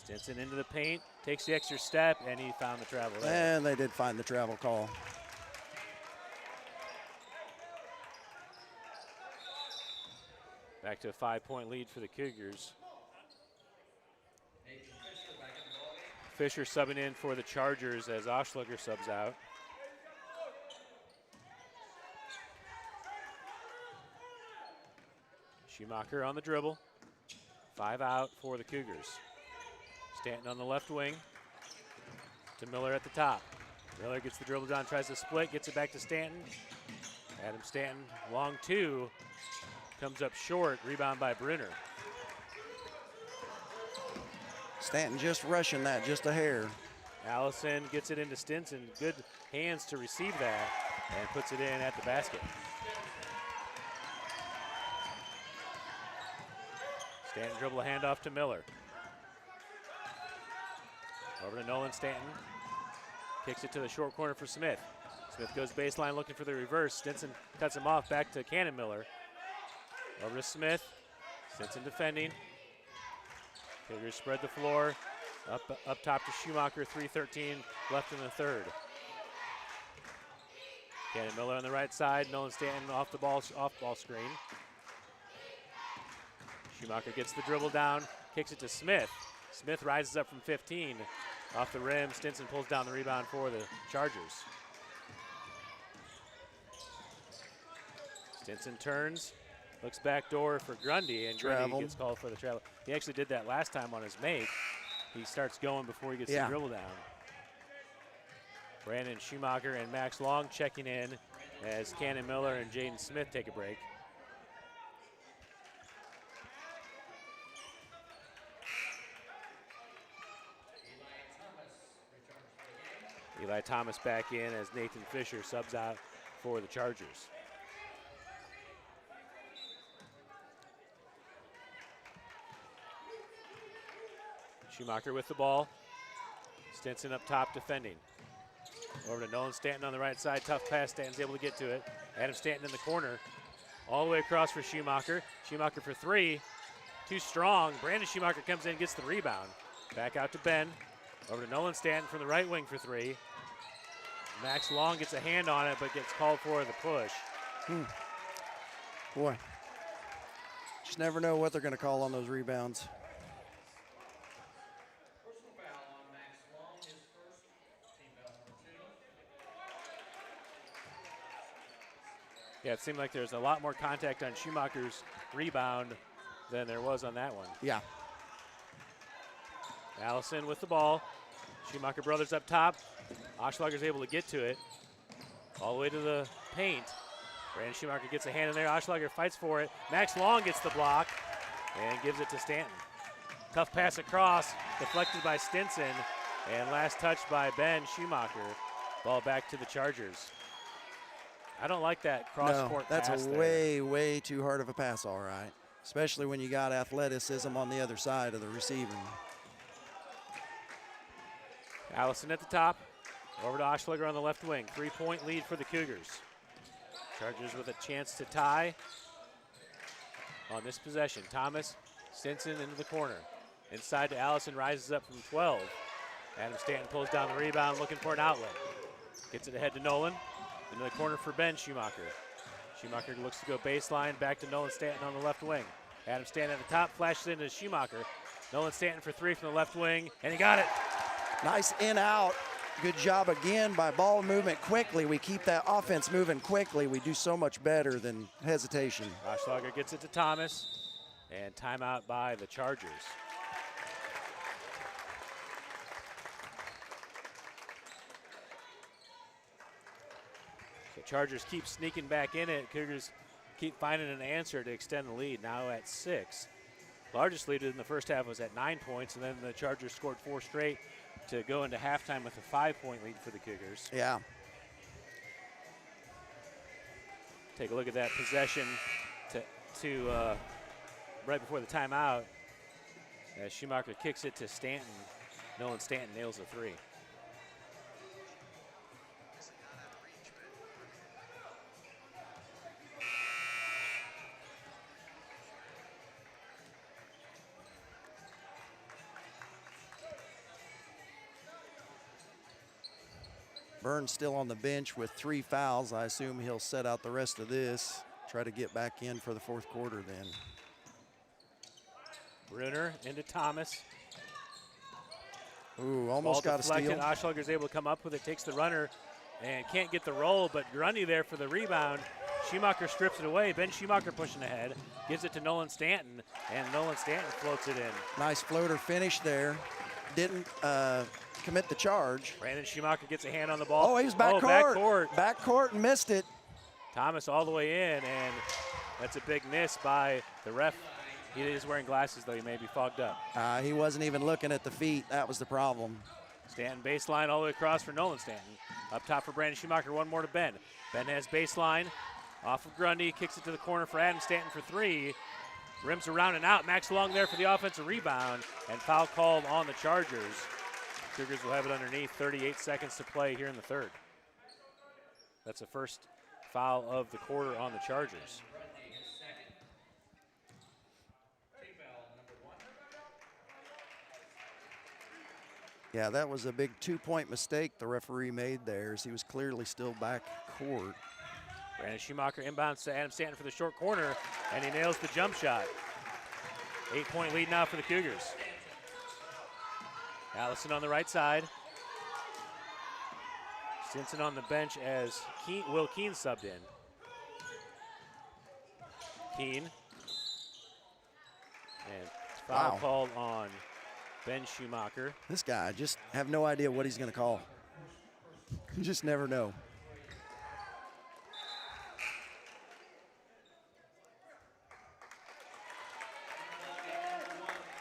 [SPEAKER 1] Stinson into the paint, takes the extra step, and he found the travel there.
[SPEAKER 3] And they did find the travel call.
[SPEAKER 1] Back to a 5-point lead for the Cougars. Fisher subbing in for the Chargers as Oschlager subs out. Schumacher on the dribble. 5 out for the Cougars. Stanton on the left wing to Miller at the top. Miller gets the dribble down, tries to split, gets it back to Stanton. Adam Stanton, long two, comes up short, rebound by Brunner.
[SPEAKER 3] Stanton just rushing that just a hair.
[SPEAKER 1] Allison gets it into Stinson, good hands to receive that, and puts it in at the basket. Stanton dribble a handoff to Miller. Over to Nolan Stanton. Kicks it to the short corner for Smith. Smith goes baseline looking for the reverse. Stinson cuts him off, back to Cannon Miller. Over to Smith. Stinson defending. Cougars spread the floor. Up top to Schumacher, 3:13 left in the third. Cannon Miller on the right side. Nolan Stanton off ball screen. Schumacher gets the dribble down, kicks it to Smith. Smith rises up from 15. Off the rim, Stinson pulls down the rebound for the Chargers. Stinson turns, looks back door for Grundy, and Grundy gets called for the travel. He actually did that last time on his make. He starts going before he gets the dribble down. Brandon Schumacher and Max Long checking in as Cannon Miller and Jaden Smith take a break. Eli Thomas back in as Nathan Fisher subs out for the Chargers. Schumacher with the ball. Stinson up top defending. Over to Nolan Stanton on the right side. Tough pass. Stanton's able to get to it. Adam Stanton in the corner. All the way across for Schumacher. Schumacher for three. Too strong. Brandon Schumacher comes in, gets the rebound. Back out to Ben. Over to Nolan Stanton from the right wing for three. Max Long gets a hand on it, but gets called for the push.
[SPEAKER 3] Boy, just never know what they're going to call on those rebounds.
[SPEAKER 2] Personal foul on Max Long, his first, team foul number 2.
[SPEAKER 1] Yeah, it seemed like there's a lot more contact on Schumacher's rebound than there was on that one.
[SPEAKER 3] Yeah.
[SPEAKER 1] Allison with the ball. Schumacher brothers up top. Oschlager's able to get to it. All the way to the paint. Brandon Schumacher gets a hand in there. Oschlager fights for it. Max Long gets the block and gives it to Stanton. Tough pass across, deflected by Stinson, and last touch by Ben Schumacher. Ball back to the Chargers. I don't like that cross-court pass
[SPEAKER 3] that's a way too hard of a pass, all right. Especially when you got athleticism on the other side of the receiver.
[SPEAKER 1] Allison at the top. Over to Oschlager on the left wing. 3-point lead for the Cougars. Chargers with a chance to tie on this possession. Thomas, Stinson into the corner. Inside to Allison, rises up from 12. Adam Stanton pulls down the rebound, looking for an outlet. Gets it ahead to Nolan. Into the corner for Ben Schumacher. Schumacher looks to go baseline, back to Nolan Stanton on the left wing. Adam Stanton at the top, flashes into Schumacher. Nolan Stanton for three from the left wing, and he got it.
[SPEAKER 3] Nice in-out. Good job again by ball movement quickly. We keep that offense moving quickly. We do so much better than hesitation.
[SPEAKER 1] Oschlager gets it to Thomas, and timeout by the Chargers. The Chargers keep sneaking back in it. Cougars keep finding an answer to extend the lead, now at 6. Largest lead in the first half was at 9 points, and then the Chargers scored 4 straight to go into halftime with a 5-point lead for the Cougars.
[SPEAKER 3] Yeah.
[SPEAKER 1] Take a look at that possession to right before the timeout as Schumacher kicks it to Stanton. Nolan Stanton nails a three.
[SPEAKER 3] Burns still on the bench with 3 fouls. I assume he'll set out the rest of this, try to get back in for the fourth quarter then.
[SPEAKER 1] Bruner into Thomas.
[SPEAKER 3] Ooh, almost got a steal.
[SPEAKER 1] Oshleger's able to come up with it, takes the runner, and can't get the roll, but Grundy there for the rebound. Schumacher strips it away. Ben Schumacher pushing ahead, gives it to Nolan Stanton, and Nolan Stanton floats it in.
[SPEAKER 3] Nice floater finish there. Didn't commit the charge.
[SPEAKER 1] Brandon Schumacher gets a hand on the ball.
[SPEAKER 3] Oh, he was backcourt.
[SPEAKER 1] Backcourt.
[SPEAKER 3] Backcourt and missed it.
[SPEAKER 1] Thomas all the way in, and that's a big miss by the ref. He is wearing glasses, though. He may be fogged up.
[SPEAKER 3] He wasn't even looking at the feet. That was the problem.
[SPEAKER 1] Stanton baseline all the way across for Nolan Stanton. Up top for Brandon Schumacher, one more to Ben. Ben has baseline. Off of Grundy, kicks it to the corner for Adam Stanton for three. Rims around and out. Max Long there for the offensive rebound, and foul called on the Chargers. Cougars will have it underneath. 38 seconds to play here in the third. That's the first foul of the quarter on the Chargers.
[SPEAKER 3] Yeah, that was a big 2-point mistake the referee made there, as he was clearly still back court.
[SPEAKER 1] Brandon Schumacher inbounds to Adam Stanton for the short corner, and he nails the jump shot. 8-point lead now for the Cougars. Allison on the right side. Stinson on the bench as Will Keene subbed in. Keene. And foul called on Ben Schumacher.
[SPEAKER 3] This guy, just have no idea what he's going to call. You just never know.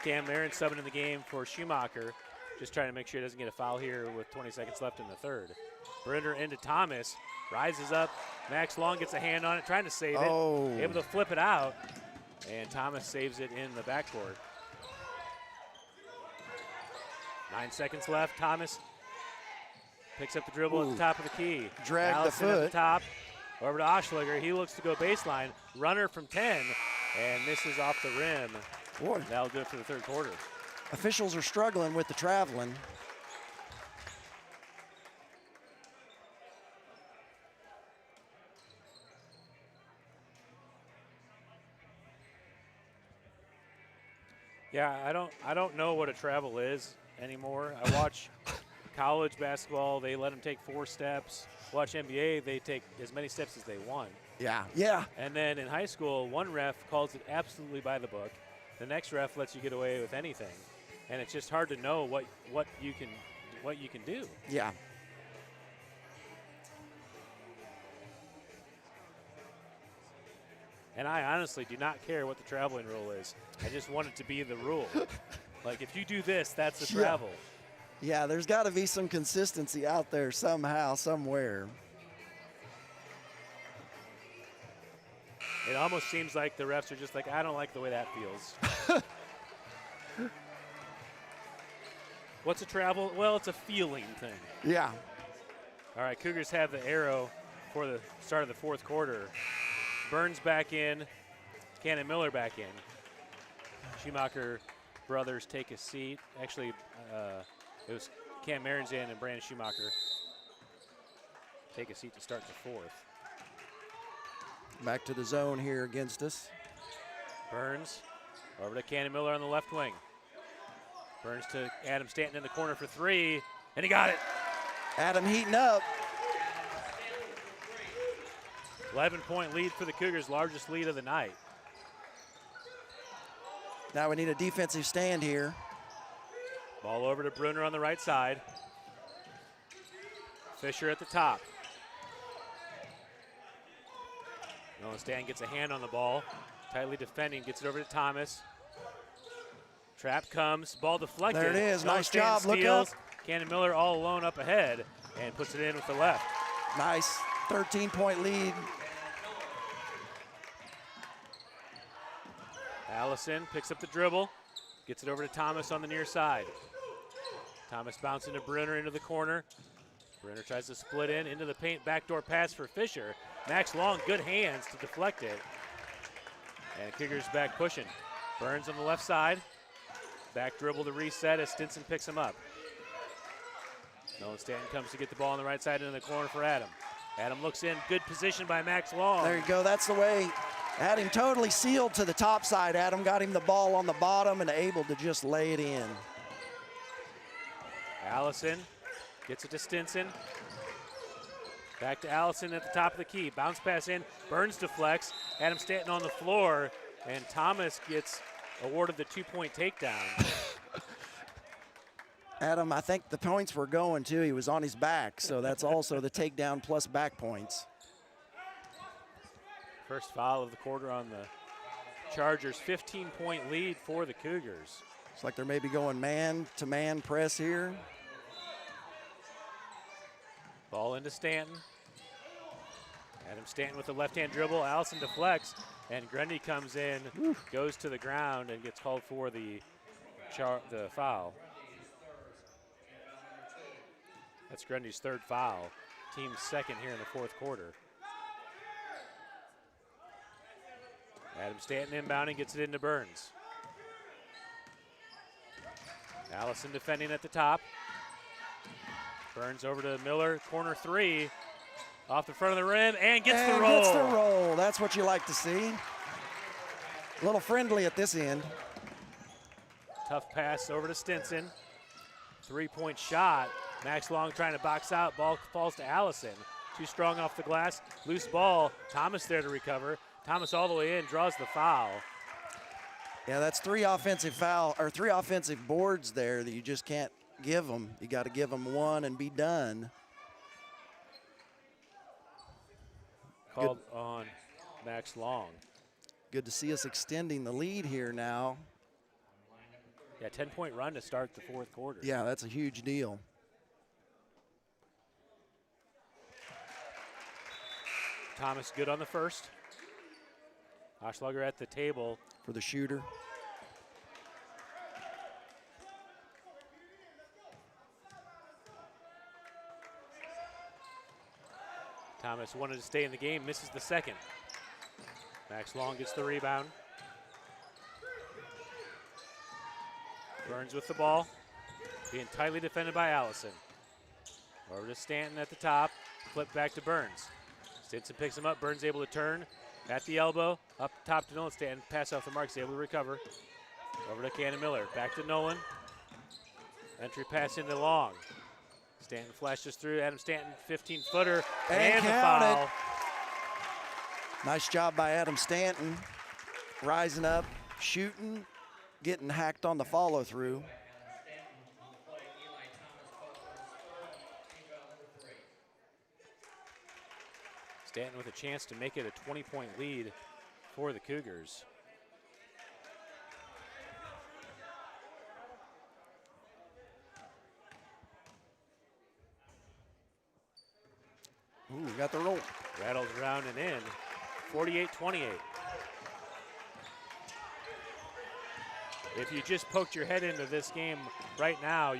[SPEAKER 1] Cam Marin subbing in the game for Schumacher. Just trying to make sure he doesn't get a foul here with 20 seconds left in the third. Brenner into Thomas. Rises up. Max Long gets a hand on it, trying to save it. Able to flip it out. And Thomas saves it in the backcourt. 9 seconds left. Thomas picks up the dribble at the top of the key.
[SPEAKER 3] Dragged
[SPEAKER 1] Allison
[SPEAKER 3] the foot.
[SPEAKER 1] at the top. Over to Oshleger. He looks to go baseline. Runner from 10 and misses off the rim.
[SPEAKER 3] Boy.
[SPEAKER 1] That'll do it for the third quarter.
[SPEAKER 3] Officials are struggling with the traveling.
[SPEAKER 1] Yeah, I don't know what a travel is anymore. I watch college basketball, they let them take 4 steps. Watch NBA, they take as many steps as they want.
[SPEAKER 3] Yeah.
[SPEAKER 1] And then in high school, one ref calls it absolutely by the book. The next ref lets you get away with anything. And it's just hard to know what you can do.
[SPEAKER 3] Yeah.
[SPEAKER 1] And I honestly do not care what the traveling rule is. I just want it to be the rule. Like, if you do this, that's the travel.
[SPEAKER 3] Yeah, there's got to be some consistency out there somehow, somewhere.
[SPEAKER 1] It almost seems like the refs are just like, I don't like the way that feels. What's a travel? Well, it's a feeling thing.
[SPEAKER 3] Yeah.
[SPEAKER 1] All right, Cougars have the arrow for the start of the fourth quarter. Burns back in, Cannon Miller back in. Schumacher brothers take a seat. Actually, it was Cam Marin's in and Brandon Schumacher take a seat to start the fourth.
[SPEAKER 3] Back to the zone here against us.
[SPEAKER 1] Burns over to Cannon Miller on the left wing. Burns to Adam Stanton in the corner for 3, and he got it.
[SPEAKER 3] Adam heating up.
[SPEAKER 1] 11-point lead for the Cougars, largest lead of the night.
[SPEAKER 3] Now we need a defensive stand here.
[SPEAKER 1] Ball over to Bruner on the right side. Fisher at the top. Nolan Stanton gets a hand on the ball. Tightly defending, gets it over to Thomas. Trap comes, ball deflected.
[SPEAKER 3] There it is,
[SPEAKER 1] Nolan
[SPEAKER 3] nice
[SPEAKER 1] Stanton
[SPEAKER 3] job, look
[SPEAKER 1] steals.
[SPEAKER 3] up.
[SPEAKER 1] Cannon Miller all alone up ahead and puts it in with the left.
[SPEAKER 3] Nice 13-point lead.
[SPEAKER 1] Allison picks up the dribble, gets it over to Thomas on the near side. Thomas bouncing to Brenner into the corner. Brenner tries to split into the paint, backdoor pass for Fisher. Max Long, good hands to deflect it. And Cougars back pushing. Burns on the left side. Back dribble to reset as Stinson picks him up. Nolan Stanton comes to get the ball on the right side into the corner for Adam. Adam looks in, good position by Max Long.
[SPEAKER 3] There you go, that's the way. Had him totally sealed to the top side. Adam got him the ball on the bottom and able to just lay it in.
[SPEAKER 1] Allison gets it to Stinson. Back to Allison at the top of the key. Bounce pass in, Burns deflects. Adam Stanton on the floor, and Thomas gets awarded the 2-point takedown.
[SPEAKER 3] Adam, I think the points were going too. He was on his back, so that's also the takedown plus back points.
[SPEAKER 1] First foul of the quarter on the Chargers. 15-point lead for the Cougars.
[SPEAKER 3] It's like they're maybe going man-to-man press here.
[SPEAKER 1] Ball into Stanton. Adam Stanton with the left-hand dribble. Allison deflects, and Grundy comes in, goes to the ground, and gets called for the foul. That's Grundy's third foul. Team's second here in the fourth quarter. Adam Stanton inbounding, gets it into Burns. Allison defending at the top. Burns over to Miller, corner three. Off the front of the rim, and gets the roll.
[SPEAKER 3] Gets the roll, that's what you like to see. A little friendly at this end.
[SPEAKER 1] Tough pass over to Stinson. Three-point shot. Max Long trying to box out, ball falls to Allison. Too strong off the glass, loose ball. Thomas there to recover. Thomas all the way in, draws the foul.
[SPEAKER 3] Yeah, that's three offensive boards there that you just can't give them. You got to give them one and be done.
[SPEAKER 1] Called on Max Long.
[SPEAKER 3] Good to see us extending the lead here now.
[SPEAKER 1] Yeah, 10-point run to start the fourth quarter.
[SPEAKER 3] Yeah, that's a huge deal.
[SPEAKER 1] Thomas good on the first. Oschlager at the table.
[SPEAKER 3] For the shooter.
[SPEAKER 1] Thomas wanted to stay in the game, misses the second. Max Long gets the rebound. Burns with the ball, being tightly defended by Allison. Over to Stanton at the top, flip back to Burns. Stinson picks him up, Burns able to turn at the elbow, up top to Nolan Stanton, pass off the mark, he's able to recover. Over to Cannon Miller, back to Nolan. Entry pass into Long. Stanton flashes through, Adam Stanton, 15-footer, and the foul.
[SPEAKER 3] Nice job by Adam Stanton, rising up, shooting, getting hacked on the follow-through.
[SPEAKER 1] Stanton with a chance to make it a 20-point lead for the Cougars.
[SPEAKER 3] Ooh, got the roll.
[SPEAKER 1] Rattles around and in, 48-28. If you just poked your head into this game right now,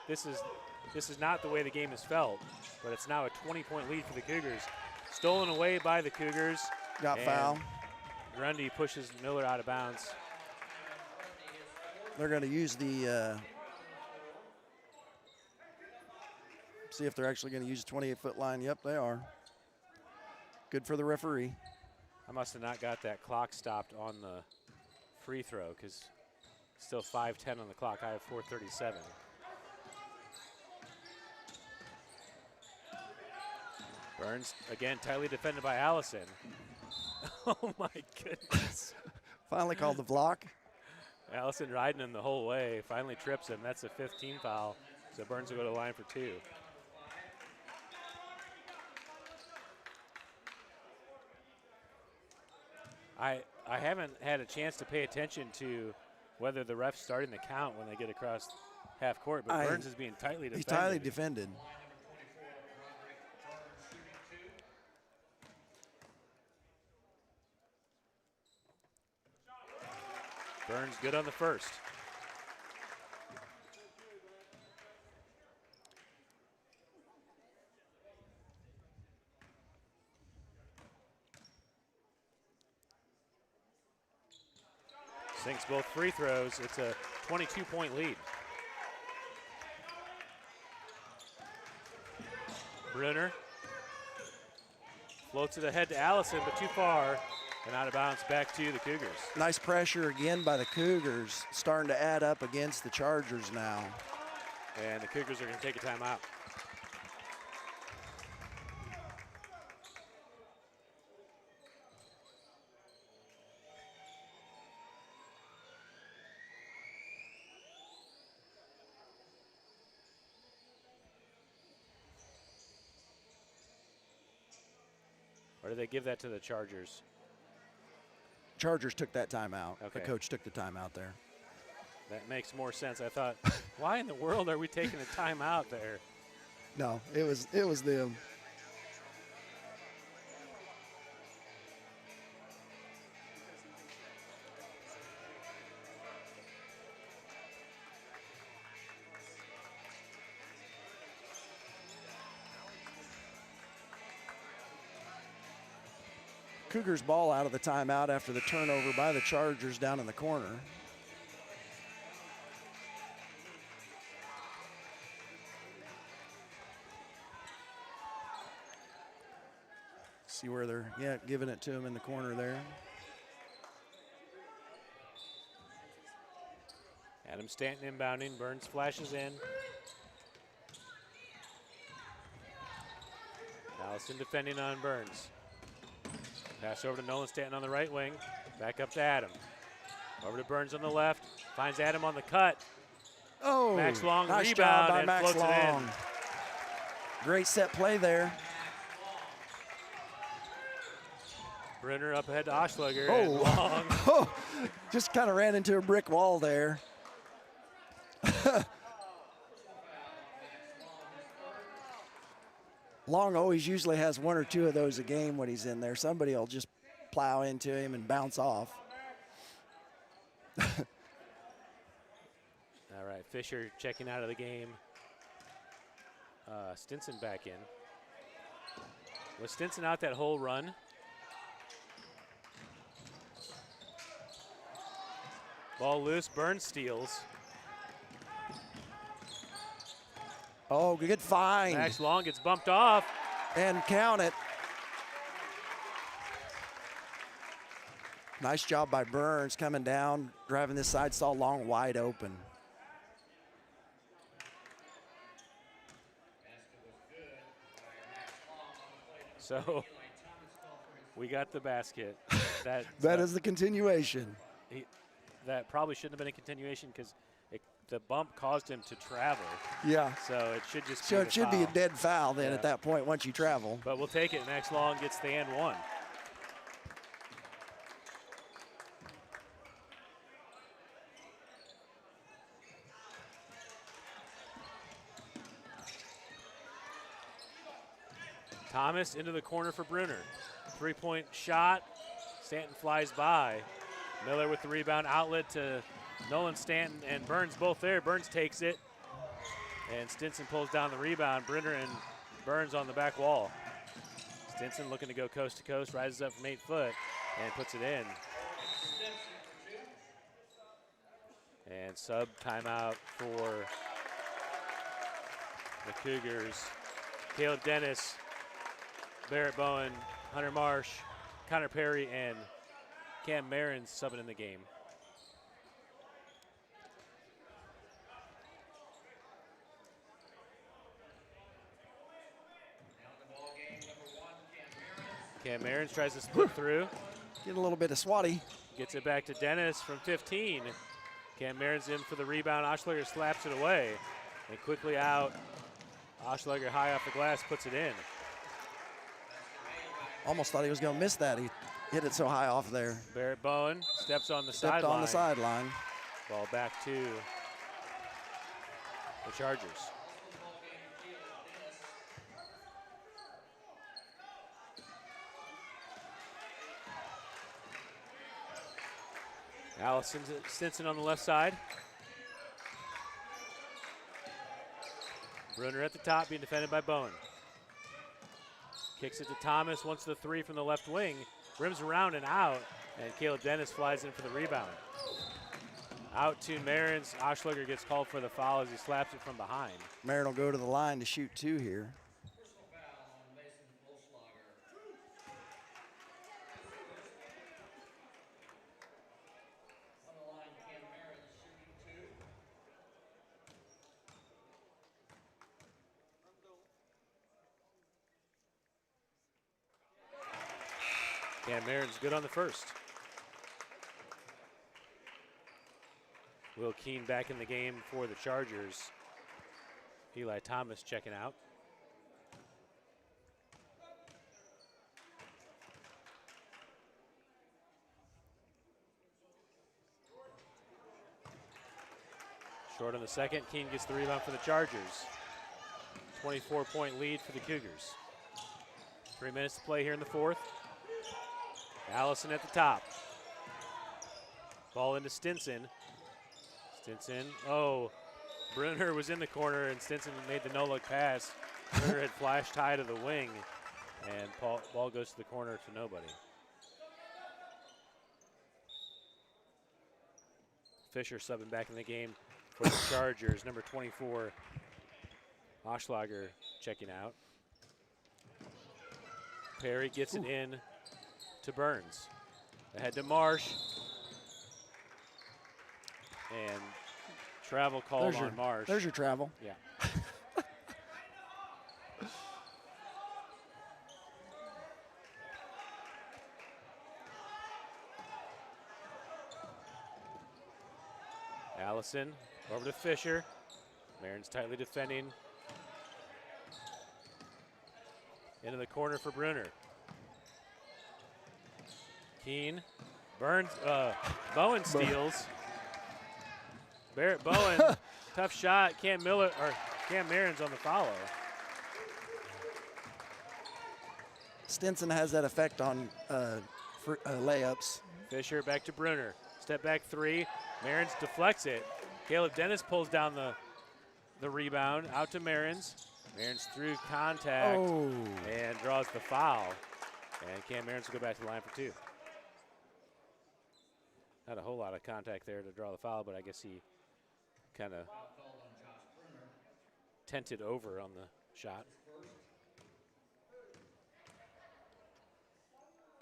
[SPEAKER 1] this is not the way the game is felt, but it's now a 20-point lead for the Cougars. Stolen away by the Cougars.
[SPEAKER 3] Got foul.
[SPEAKER 1] Grundy pushes Miller out of bounds.
[SPEAKER 3] They're going to use the, see if they're actually going to use the 28-foot line. Yep, they are. Good for the referee.
[SPEAKER 1] I must have not got that clock stopped on the free throw because still 5:10 on the clock. I have 4:37. Burns, again, tightly defended by Allison. Oh, my goodness.
[SPEAKER 3] Finally called the block.
[SPEAKER 1] Allison riding him the whole way, finally trips him. That's a 15 foul, so Burns will go to the line for two. I haven't had a chance to pay attention to whether the ref's starting the count when they get across half court, but Burns is being tightly defended.
[SPEAKER 3] He's tightly defended.
[SPEAKER 1] Burns good on the first. Sinks both free throws. It's a 22-point lead. Brunner floats it ahead to Allison, but too far and out of bounds back to the Cougars.
[SPEAKER 3] Nice pressure again by the Cougars, starting to add up against the Chargers now.
[SPEAKER 1] And the Cougars are going to take a timeout. Or did they give that to the Chargers?
[SPEAKER 3] Chargers took that timeout.
[SPEAKER 1] Okay.
[SPEAKER 3] The coach took the timeout there.
[SPEAKER 1] That makes more sense. I thought, why in the world are we taking a timeout there?
[SPEAKER 3] No, it was them. Cougars ball out of the timeout after the turnover by the Chargers down in the corner. See where they're, giving it to him in the corner there.
[SPEAKER 1] Adam Stanton inbounding. Burns flashes in. Allison defending on Burns. Pass over to Nolan Stanton on the right wing. Back up to Adam. Over to Burns on the left. Finds Adam on the cut.
[SPEAKER 3] Oh,
[SPEAKER 1] Max Long
[SPEAKER 3] nice
[SPEAKER 1] rebound
[SPEAKER 3] job by
[SPEAKER 1] and
[SPEAKER 3] Max
[SPEAKER 1] floats it in.
[SPEAKER 3] Long. Great set play there.
[SPEAKER 1] Brunner up ahead to Oshleger.
[SPEAKER 3] Oh,
[SPEAKER 1] and Long.
[SPEAKER 3] Oh, just kind of ran into a brick wall there. Long always usually has one or two of those a game when he's in there. Somebody will just plow into him and bounce off.
[SPEAKER 1] All right, Fisher checking out of the game. Stinson back in. Was Stinson out that whole run? Ball loose, Burns steals.
[SPEAKER 3] Oh, good find.
[SPEAKER 1] Max Long gets bumped off.
[SPEAKER 3] And count it. Nice job by Burns coming down, driving this side, saw Long wide open.
[SPEAKER 1] So we got the basket.
[SPEAKER 3] That is the continuation.
[SPEAKER 1] That probably shouldn't have been a continuation because the bump caused him to travel.
[SPEAKER 3] Yeah.
[SPEAKER 1] So it should just
[SPEAKER 3] So
[SPEAKER 1] be
[SPEAKER 3] it should be a dead foul then
[SPEAKER 1] Yeah.
[SPEAKER 3] at that point once you travel.
[SPEAKER 1] But we'll take it. Max Long gets the and one. Thomas into the corner for Brunner. Three-point shot. Stanton flies by. Miller with the rebound, outlet to Nolan Stanton and Burns both there. Burns takes it. And Stinson pulls down the rebound. Brunner and Burns on the back wall. Stinson looking to go coast to coast, rises up from 8 foot and puts it in. And sub timeout for the Cougars. Caleb Dennis, Barrett Bowen, Hunter Marsh, Connor Perry, and Cam Marin subbing in the game. Cam Marin tries to split through.
[SPEAKER 3] Get a little bit of swatty.
[SPEAKER 1] Gets it back to Dennis from 15. Cam Marin's in for the rebound. Oshleger slaps it away. And quickly out. Oshleger high off the glass, puts it in.
[SPEAKER 3] Almost thought he was going to miss that. He hit it so high off there.
[SPEAKER 1] Barrett Bowen steps on the
[SPEAKER 3] Stepped
[SPEAKER 1] sideline.
[SPEAKER 3] on the sideline.
[SPEAKER 1] Ball back to the Chargers. Stinson on the left side. Brunner at the top, being defended by Bowen. Kicks it to Thomas, wants the three from the left wing. Rims around and out, and Caleb Dennis flies in for the rebound. Out to Marins. Oschlager gets called for the foul as he slaps it from behind.
[SPEAKER 3] Marin will go to the line to shoot 2 here.
[SPEAKER 2] Personal foul on Mason Oschlager. On the line, Cam Marins shooting 2.
[SPEAKER 1] Cam Marin's good on the first. Will Keene back in the game for the Chargers. Eli Thomas checking out. Short on the second. Keene gets the rebound for the Chargers. 24-point lead for the Cougars. 3 minutes to play here in the fourth. Allison at the top. Ball into Stinson. Stinson, Brunner was in the corner and Stinson made the no-look pass. Brunner had flashed high to the wing, and ball goes to the corner to nobody. Fisher subbing back in the game for the Chargers. Number 24, Oschlager checking out. Perry gets it in to Burns. Ahead to Marsh. And travel called on Marsh.
[SPEAKER 3] There's your travel.
[SPEAKER 1] Yeah. Allison over to Fisher. Marin's tightly defending. Into the corner for Brunner. Keene. Burns. Bowen steals. Barrett Bowen, tough shot. Cam Marin's on the follow.
[SPEAKER 3] Stinson has that effect on layups.
[SPEAKER 1] Fisher back to Brunner. Step back 3. Marin's deflects it. Caleb Dennis pulls down the rebound. Out to Marin's. Marin's through contact and draws the foul. And Cam Marin's will go back to the line for 2. Not a whole lot of contact there to draw the foul, but I guess he kind of tented over on the shot.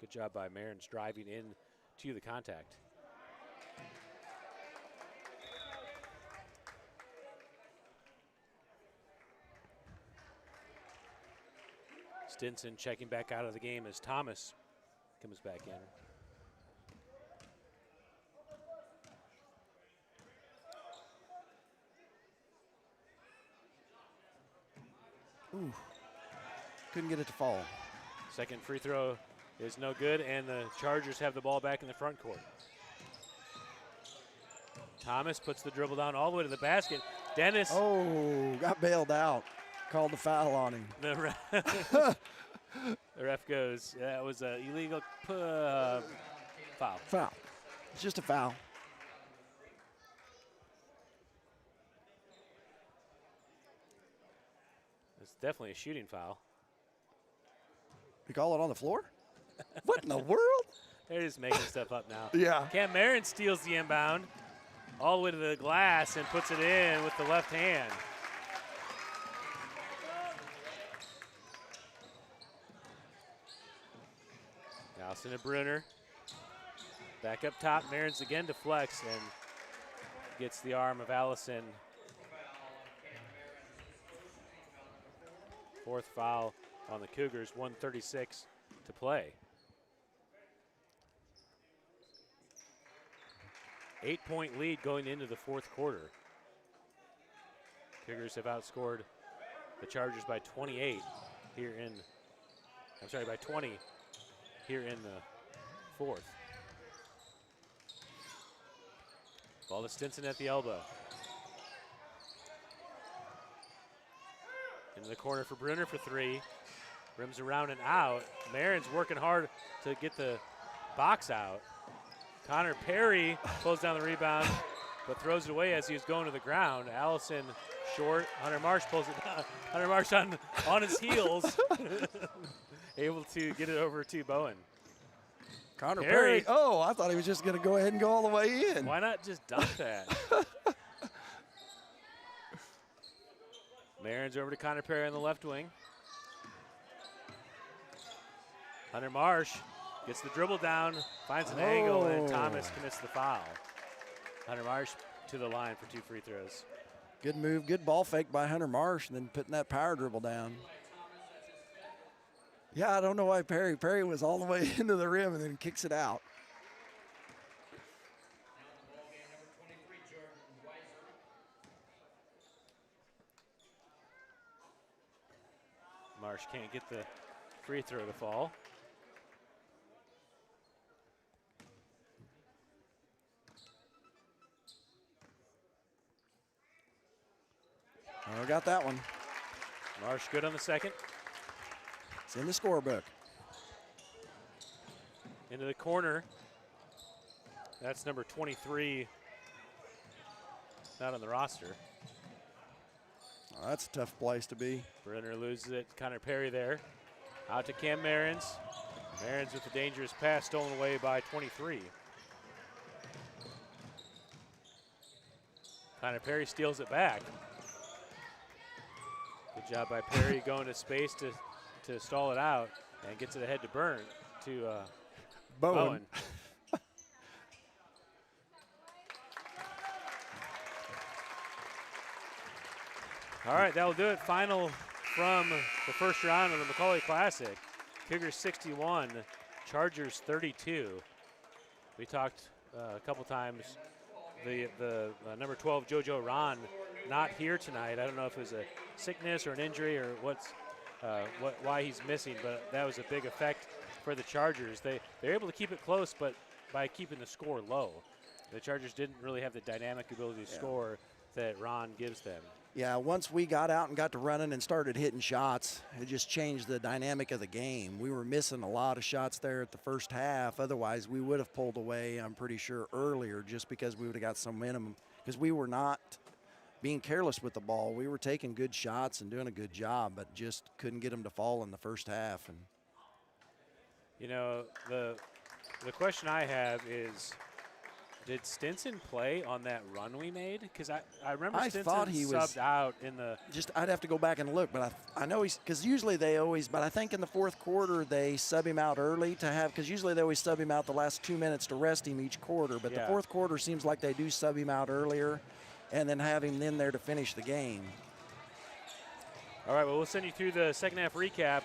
[SPEAKER 1] Good job by Marin's driving in to the contact. Stinson checking back out of the game as Thomas comes back in.
[SPEAKER 3] Ooh, couldn't get it to fall.
[SPEAKER 1] Second free throw is no good, and the Chargers have the ball back in the front court. Thomas puts the dribble down all the way to the basket. Dennis.
[SPEAKER 3] Got bailed out. Called the foul on him.
[SPEAKER 1] The ref goes, that was an illegal foul.
[SPEAKER 3] Foul. It's just a foul.
[SPEAKER 1] It's definitely a shooting foul.
[SPEAKER 3] You call it on the floor? What in the world?
[SPEAKER 1] They're just making stuff up now.
[SPEAKER 3] Yeah.
[SPEAKER 1] Cam Marin steals the inbound all the way to the glass and puts it in with the left hand. Allison to Brunner. Back up top, Marin's again deflects and gets the arm of Allison. Fourth foul on the Cougars, 1:36 to play. 8-point lead going into the fourth quarter. Cougars have outscored the Chargers by 28 here in, by 20 here in the fourth. Ball to Stinson at the elbow. Into the corner for Brunner for 3. Rims around and out. Marin's working hard to get the box out. Connor Perry pulls down the rebound, but throws it away as he was going to the ground. Allison short. Hunter Marsh pulls it down. Hunter Marsh on his heels, able to get it over to Bowen.
[SPEAKER 3] Connor Perry.
[SPEAKER 1] Perry.
[SPEAKER 3] Oh, I thought he was just going to go ahead and go all the way in.
[SPEAKER 1] Why not just dunk that? Marin's over to Connor Perry on the left wing. Hunter Marsh gets the dribble down, finds an angle, and Thomas commits the foul. Hunter Marsh to the line for 2 free throws.
[SPEAKER 3] Good move, good ball fake by Hunter Marsh, and then putting that power dribble down. Yeah, I don't know why Perry was all the way into the rim and then kicks it out.
[SPEAKER 1] Marsh can't get the free throw to fall.
[SPEAKER 3] Oh, got that one.
[SPEAKER 1] Marsh good on the second.
[SPEAKER 3] It's in the scorebook.
[SPEAKER 1] Into the corner. That's number 23. Not on the roster.
[SPEAKER 3] Oh, that's a tough place to be.
[SPEAKER 1] Brenner loses it. Connor Perry there. Out to Cam Marins. Marins with a dangerous pass stolen away by 23. Connor Perry steals it back. Good job by Perry going to space to stall it out and gets it ahead to Bowen. All right, that will do it. Final from the first round of the Macaulay Classic. Cougars 61, Chargers 32. We talked a couple times. The number 12, JoJo Ron, not here tonight. I don't know if it was a sickness or an injury or why he's missing, but that was a big effect for the Chargers. They're able to keep it close, but by keeping the score low. The Chargers didn't really have the dynamic ability to score that Ron gives them.
[SPEAKER 3] Yeah, once we got out and got to running and started hitting shots, it just changed the dynamic of the game. We were missing a lot of shots there at the first half. Otherwise, we would have pulled away, I'm pretty sure, earlier just because we would have got some momentum. Because we were not being careless with the ball. We were taking good shots and doing a good job, but just couldn't get them to fall in the first half. And
[SPEAKER 1] you know, the question I have is, did Stinson play on that run we made? Because I remember Stinson
[SPEAKER 3] thought he was
[SPEAKER 1] subbed out in the.
[SPEAKER 3] I'd have to go back and look, but I know he's, because usually they always, but I think in the fourth quarter they sub him out early to have, because usually they always sub him out the last 2 minutes to rest him each quarter, but the fourth quarter seems like they do sub him out earlier and then have him in there to finish the game.
[SPEAKER 1] All right, well, we'll send you through the second half recap.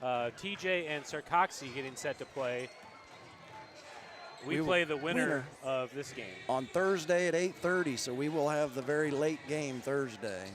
[SPEAKER 1] TJ and Sarkozy getting set to play. We play the winner of this game
[SPEAKER 3] on Thursday at 8:30, so we will have the very late game Thursday.